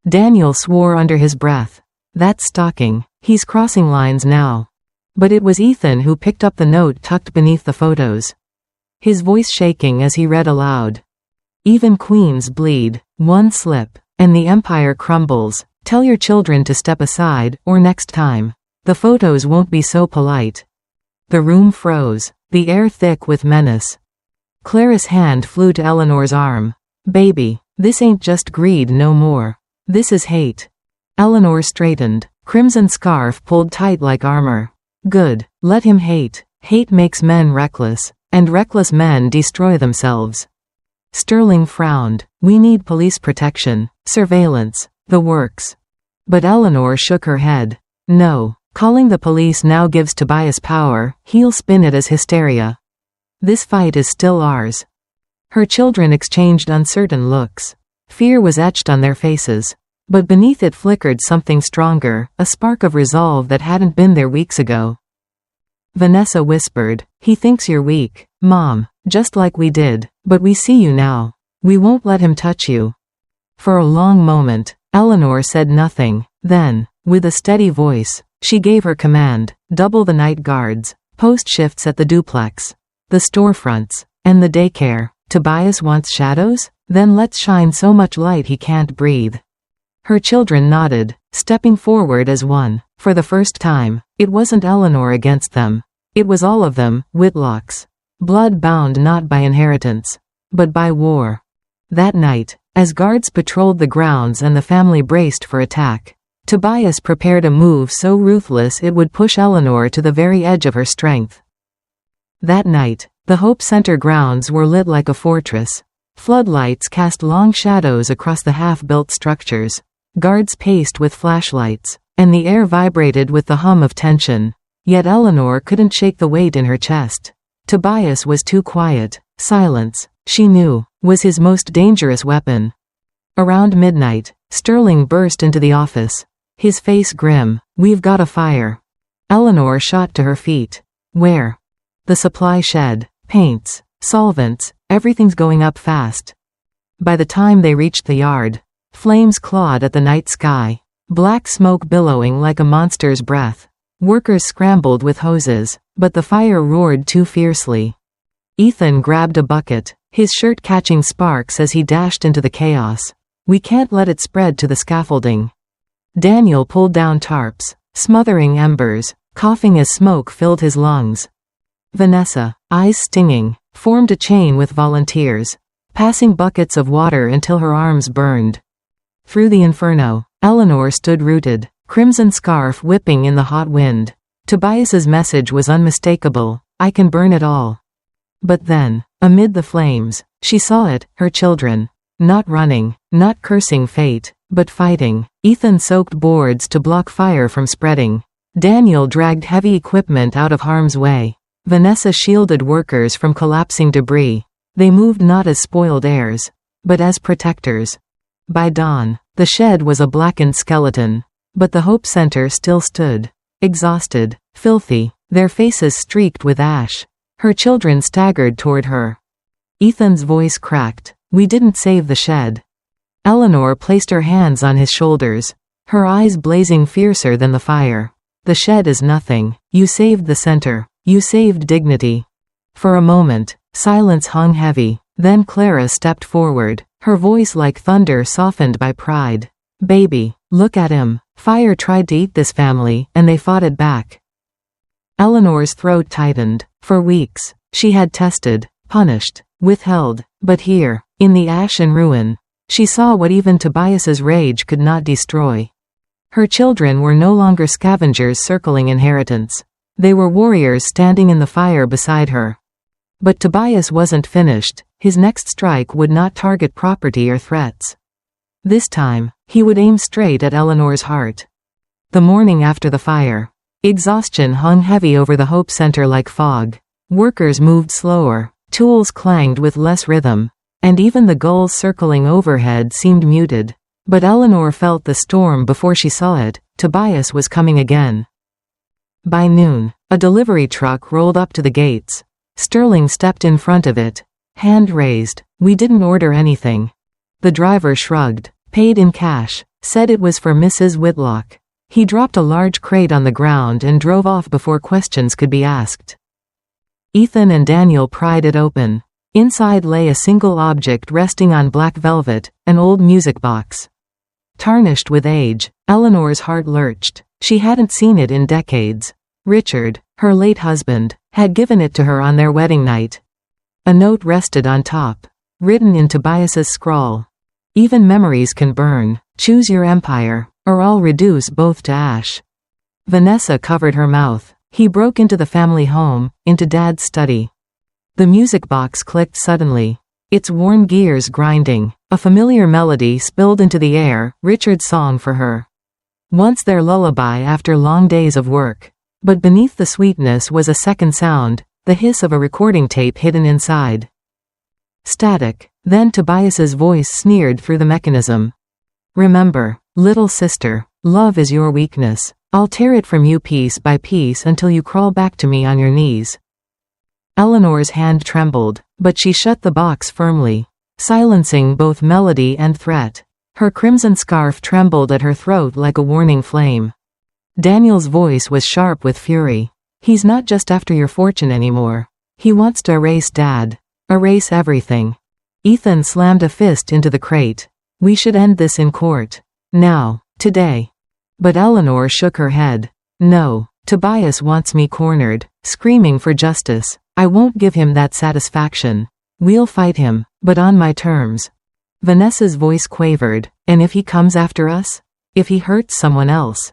Daniel swore under his breath. "That's stalking. He's crossing lines now." But it was Ethan who picked up the note tucked beneath the photos, his voice shaking as he read aloud. "Even queens bleed. One slip, and the empire crumbles. Tell your children to step aside, or next time, the photos won't be so polite." The room froze, the air thick with menace. Clara's hand flew to Eleanor's arm. "Baby, this ain't just greed no more. This is hate." Eleanor straightened, crimson scarf pulled tight like armor. "Good, let him hate. Hate makes men reckless, and reckless men destroy themselves." Sterling frowned. "We need police protection, surveillance, the works." But Eleanor shook her head. "No, calling the police now gives Tobias power, he'll spin it as hysteria. This fight is still ours." Her children exchanged uncertain looks. Fear was etched on their faces. But beneath it flickered something stronger, a spark of resolve that hadn't been there weeks ago. Vanessa whispered, "He thinks you're weak, Mom, just like we did, but we see you now. We won't let him touch you." For a long moment, Eleanor said nothing. Then, with a steady voice, she gave her command: "Double the night guards, post shifts at the duplex, the storefronts, and the daycare. Tobias wants shadows? Then let's shine so much light he can't breathe." Her children nodded, stepping forward as one. For the first time, it wasn't Eleanor against them. It was all of them, Whitlocks. Blood bound not by inheritance, but by war. That night, as guards patrolled the grounds and the family braced for attack, Tobias prepared a move so ruthless it would push Eleanor to the very edge of her strength. That night, the Hope Center grounds were lit like a fortress. Floodlights cast long shadows across the half-built structures. Guards paced with flashlights, and the air vibrated with the hum of tension. Yet Eleanor couldn't shake the weight in her chest. Tobias was too quiet. Silence, she knew, was his most dangerous weapon. Around midnight, Sterling burst into the office, his face grim. "We've got a fire." Eleanor shot to her feet. "Where?" "The supply shed. Paints, solvents, everything's going up fast." By the time they reached the yard, flames clawed at the night sky, black smoke billowing like a monster's breath. Workers scrambled with hoses, but the fire roared too fiercely. Ethan grabbed a bucket, his shirt catching sparks as he dashed into the chaos. "We can't let it spread to the scaffolding." Daniel pulled down tarps, smothering embers, coughing as smoke filled his lungs. Vanessa, eyes stinging, formed a chain with volunteers, passing buckets of water until her arms burned. Through the inferno, Eleanor stood rooted, crimson scarf whipping in the hot wind. Tobias's message was unmistakable: "I can burn it all." But then, amid the flames, she saw it, her children. Not running, not cursing fate, but fighting. Ethan soaked boards to block fire from spreading. Daniel dragged heavy equipment out of harm's way. Vanessa shielded workers from collapsing debris. They moved not as spoiled heirs, but as protectors. By dawn, the shed was a blackened skeleton. But the Hope Center still stood. Exhausted, filthy, their faces streaked with ash. Her children staggered toward her. Ethan's voice cracked. "We didn't save the shed." Eleanor placed her hands on his shoulders, her eyes blazing fiercer than the fire. "The shed is nothing. You saved the center. You saved dignity." For a moment, silence hung heavy. Then Clara stepped forward, her voice like thunder softened by pride. "Baby, look at him. Fire tried to eat this family, and they fought it back." Eleanor's throat tightened. For weeks, she had tested, punished, withheld. But here, in the ash and ruin, she saw what even Tobias's rage could not destroy. Her children were no longer scavengers circling inheritance. They were warriors standing in the fire beside her. But Tobias wasn't finished. His next strike would not target property or threats. This time, he would aim straight at Eleanor's heart. The morning after the fire. Exhaustion hung heavy over the Hope Center like fog. Workers moved slower, tools clanged with less rhythm, and even the gulls circling overhead seemed muted. But Eleanor felt the storm before she saw it. Tobias was coming again. By noon, a delivery truck rolled up to the gates. Sterling stepped in front of it, hand raised. "We didn't order anything." The driver shrugged, paid in cash, said it was for Mrs. Whitlock. He dropped a large crate on the ground and drove off before questions could be asked. Ethan and Daniel pried it open. Inside lay a single object resting on black velvet, an old music box. Tarnished with age, Eleanor's heart lurched. She hadn't seen it in decades. Richard, her late husband, had given it to her on their wedding night. A note rested on top, written in Tobias's scrawl. "Even memories can burn. Choose your empire, or I'll reduce both to ash." Vanessa covered her mouth. He broke into the family home, into Dad's study. The music box clicked suddenly, its worn gears grinding. A familiar melody spilled into the air, Richard's song for her. Once their lullaby after long days of work. But beneath the sweetness was a second sound, the hiss of a recording tape hidden inside. Static. Then Tobias's voice sneered through the mechanism. "Remember, little sister, love is your weakness. I'll tear it from you piece by piece until you crawl back to me on your knees." Eleanor's hand trembled, but she shut the box firmly, silencing both melody and threat. Her crimson scarf trembled at her throat like a warning flame. Daniel's voice was sharp with fury. "He's not just after your fortune anymore. He wants to erase Dad. Erase everything." Ethan slammed a fist into the crate. "We should end this in court. Now. Today." But Eleanor shook her head. "No. Tobias wants me cornered, screaming for justice. I won't give him that satisfaction. We'll fight him, but on my terms." Vanessa's voice quavered. "And if he comes after us? If he hurts someone else?"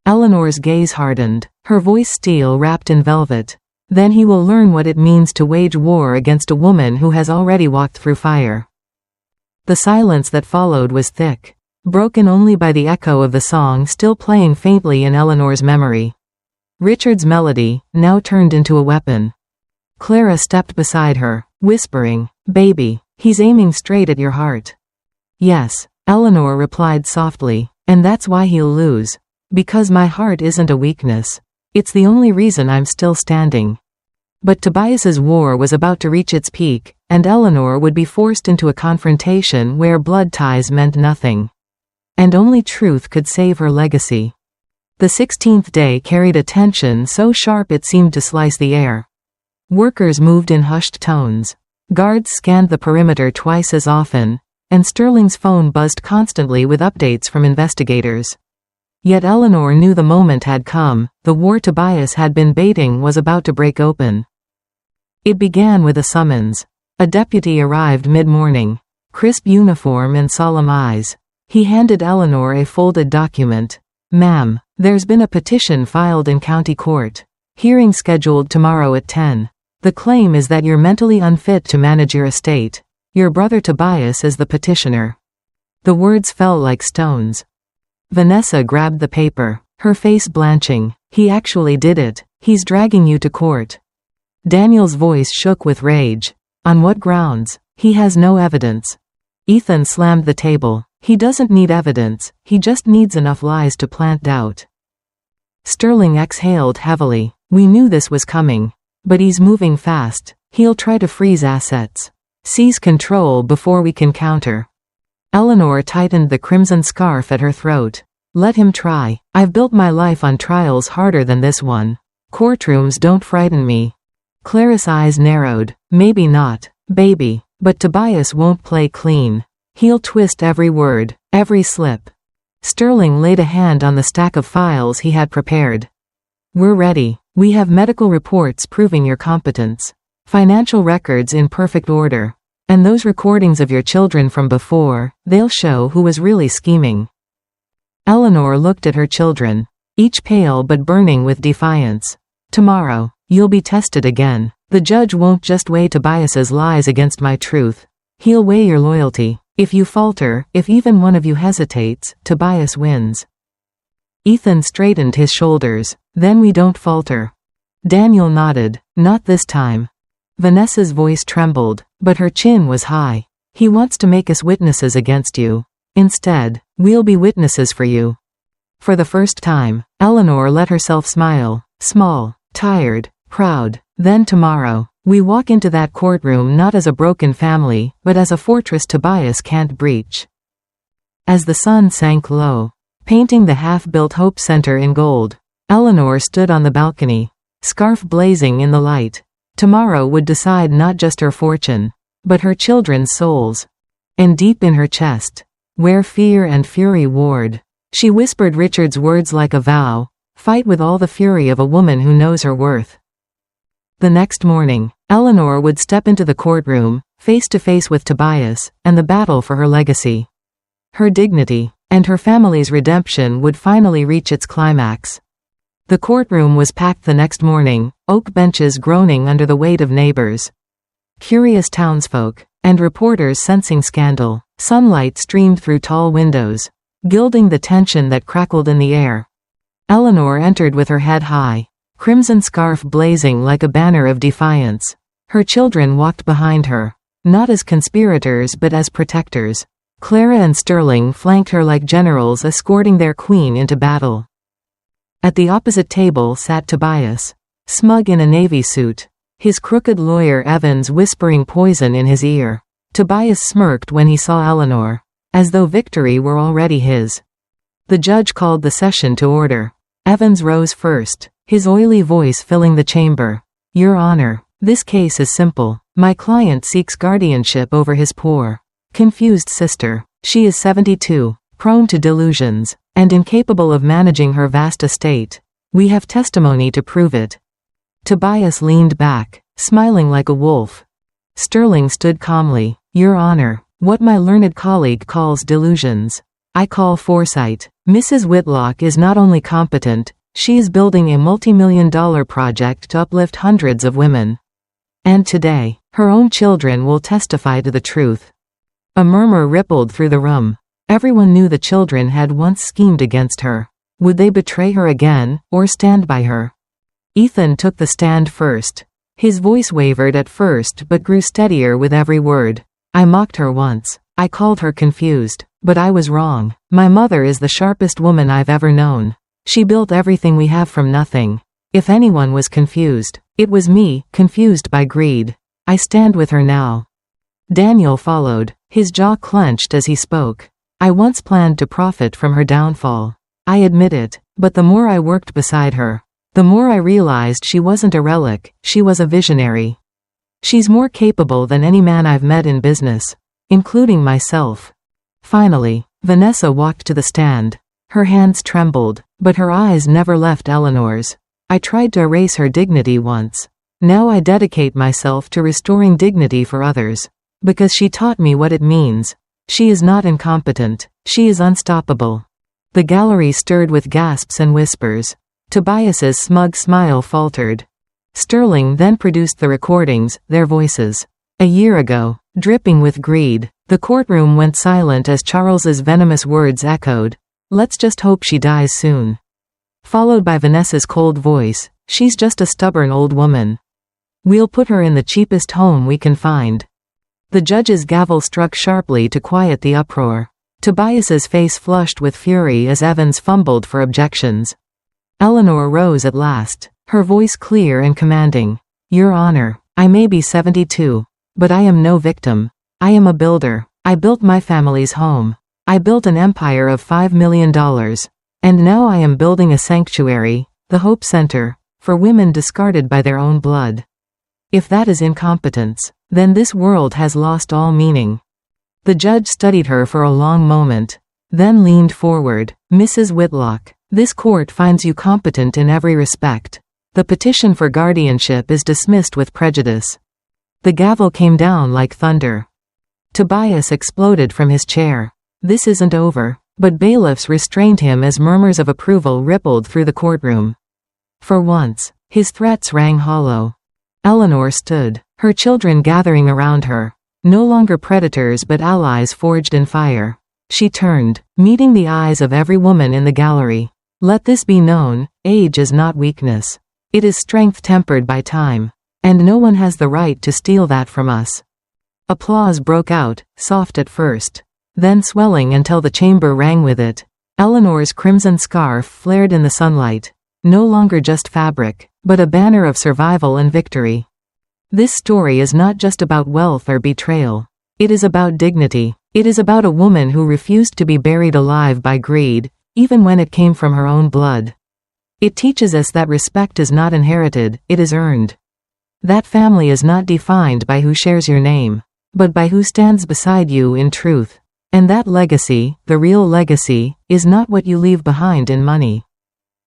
Eleanor's gaze hardened, her voice steel wrapped in velvet. "Then he will learn what it means to wage war against a woman who has already walked through fire." The silence that followed was thick, broken only by the echo of the song still playing faintly in Eleanor's memory. Richard's melody, now turned into a weapon. Clara stepped beside her, whispering, "Baby, he's aiming straight at your heart." "Yes," Eleanor replied softly, "and that's why he'll lose. Because my heart isn't a weakness. It's the only reason I'm still standing." But Tobias's war was about to reach its peak, and Eleanor would be forced into a confrontation where blood ties meant nothing. And only truth could save her legacy. The 16th day carried a tension so sharp it seemed to slice the air. Workers moved in hushed tones. Guards scanned the perimeter twice as often, and Sterling's phone buzzed constantly with updates from investigators. Yet Eleanor knew the moment had come. The war Tobias had been baiting was about to break open. It began with a summons. A deputy arrived mid-morning, crisp uniform and solemn eyes. He handed Eleanor a folded document. "Ma'am, there's been a petition filed in county court. Hearing scheduled tomorrow at 10. The claim is that you're mentally unfit to manage your estate. Your brother Tobias is the petitioner." The words fell like stones. Vanessa grabbed the paper, her face blanching. "He actually did it. He's dragging you to court." Daniel's voice shook with rage. "On what grounds? He has no evidence." Ethan slammed the table. "He doesn't need evidence, he just needs enough lies to plant doubt." Sterling exhaled heavily. "We knew this was coming. But he's moving fast. He'll try to freeze assets. Seize control before we can counter." Eleanor tightened the crimson scarf at her throat. "Let him try. I've built my life on trials harder than this one. Courtrooms don't frighten me." Clara's eyes narrowed. "Maybe not, baby, but Tobias won't play clean. He'll twist every word, every slip." Sterling laid a hand on the stack of files he had prepared. "We're ready. We have medical reports proving your competence. Financial records in perfect order. And those recordings of your children from before, they'll show who was really scheming." Eleanor looked at her children, each pale but burning with defiance. "Tomorrow, you'll be tested again. The judge won't just weigh Tobias's lies against my truth. He'll weigh your loyalty, If you falter, if even one of you hesitates, Tobias wins. Ethan straightened his shoulders. Then we don't falter. Daniel nodded. Not this time. Vanessa's voice trembled, but her chin was high. He wants to make us witnesses against you. Instead, we'll be witnesses for you. For the first time, Eleanor let herself smile. Small, tired, proud. Then tomorrow, we walk into that courtroom not as a broken family, but as a fortress Tobias can't breach. As the sun sank low, painting the half-built Hope Center in gold, Eleanor stood on the balcony, scarf blazing in the light. Tomorrow would decide not just her fortune, but her children's souls. And deep in her chest, where fear and fury warred, she whispered Richard's words like a vow, fight with all the fury of a woman who knows her worth. The next morning, Eleanor would step into the courtroom, face to face with Tobias, and the battle for her legacy. Her dignity, and her family's redemption would finally reach its climax. The courtroom was packed the next morning, oak benches groaning under the weight of neighbors, curious townsfolk, and reporters sensing scandal. Sunlight streamed through tall windows, gilding the tension that crackled in the air. Eleanor entered with her head high, crimson scarf blazing like a banner of defiance. Her children walked behind her, not as conspirators but as protectors. Clara and Sterling flanked her like generals escorting their queen into battle. At the opposite table sat Tobias, smug in a navy suit, his crooked lawyer Evans whispering poison in his ear. Tobias smirked when he saw Eleanor, as though victory were already his. The judge called the session to order. Evans rose first, his oily voice filling the chamber. Your Honor, this case is simple. My client seeks guardianship over his poor, confused sister. She is 72, prone to delusions, and incapable of managing her vast estate. We have testimony to prove it. Tobias leaned back, smiling like a wolf. Sterling stood calmly. Your Honor, what my learned colleague calls delusions, I call foresight. Mrs. Whitlock is not only competent, she is building a multi-million-dollar project to uplift hundreds of women. And today, her own children will testify to the truth. A murmur rippled through the room. Everyone knew the children had once schemed against her. Would they betray her again, or stand by her? Ethan took the stand first. His voice wavered at first but grew steadier with every word. I mocked her once. I called her confused. But I was wrong. My mother is the sharpest woman I've ever known. She built everything we have from nothing. If anyone was confused, it was me, confused by greed. I stand with her now. Daniel followed, his jaw clenched as he spoke. I once planned to profit from her downfall. I admit it, but the more I worked beside her, the more I realized she wasn't a relic, she was a visionary. She's more capable than any man I've met in business, including myself. Finally, Vanessa walked to the stand. Her hands trembled, but her eyes never left Eleanor's. I tried to erase her dignity once. Now I dedicate myself to restoring dignity for others. Because she taught me what it means. She is not incompetent. She is unstoppable. The gallery stirred with gasps and whispers. Tobias's smug smile faltered. Sterling then produced the recordings, their voices. A year ago, dripping with greed, the courtroom went silent as Charles's venomous words echoed. Let's just hope she dies soon. Followed by Vanessa's cold voice. She's just a stubborn old woman. We'll put her in the cheapest home we can find. The judge's gavel struck sharply to quiet the uproar. Tobias's face flushed with fury as Evans fumbled for objections. Eleanor rose at last, her voice clear and commanding. Your Honor, I may be 72, but I am no victim. I am a builder. I built my family's home. I built an empire of $5 million. And now I am building a sanctuary, the Hope Center, for women discarded by their own blood. If that is incompetence, then this world has lost all meaning. The judge studied her for a long moment, then leaned forward. Mrs. Whitlock, this court finds you competent in every respect. The petition for guardianship is dismissed with prejudice. The gavel came down like thunder. Tobias exploded from his chair. This isn't over. But bailiffs restrained him as murmurs of approval rippled through the courtroom. For once, his threats rang hollow. Eleanor stood, her children gathering around her. No longer predators but allies forged in fire. She turned, meeting the eyes of every woman in the gallery. Let this be known, age is not weakness. It is strength tempered by time. And no one has the right to steal that from us. Applause broke out, soft at first, then swelling until the chamber rang with it. Eleanor's crimson scarf flared in the sunlight. No longer just fabric, but a banner of survival and victory. This story is not just about wealth or betrayal. It is about dignity. It is about a woman who refused to be buried alive by greed, even when it came from her own blood. It teaches us that respect is not inherited, it is earned. That family is not defined by who shares your name, but by who stands beside you in truth. And that legacy, the real legacy, is not what you leave behind in money,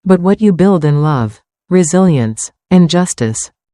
but what you build in love, resilience, and justice.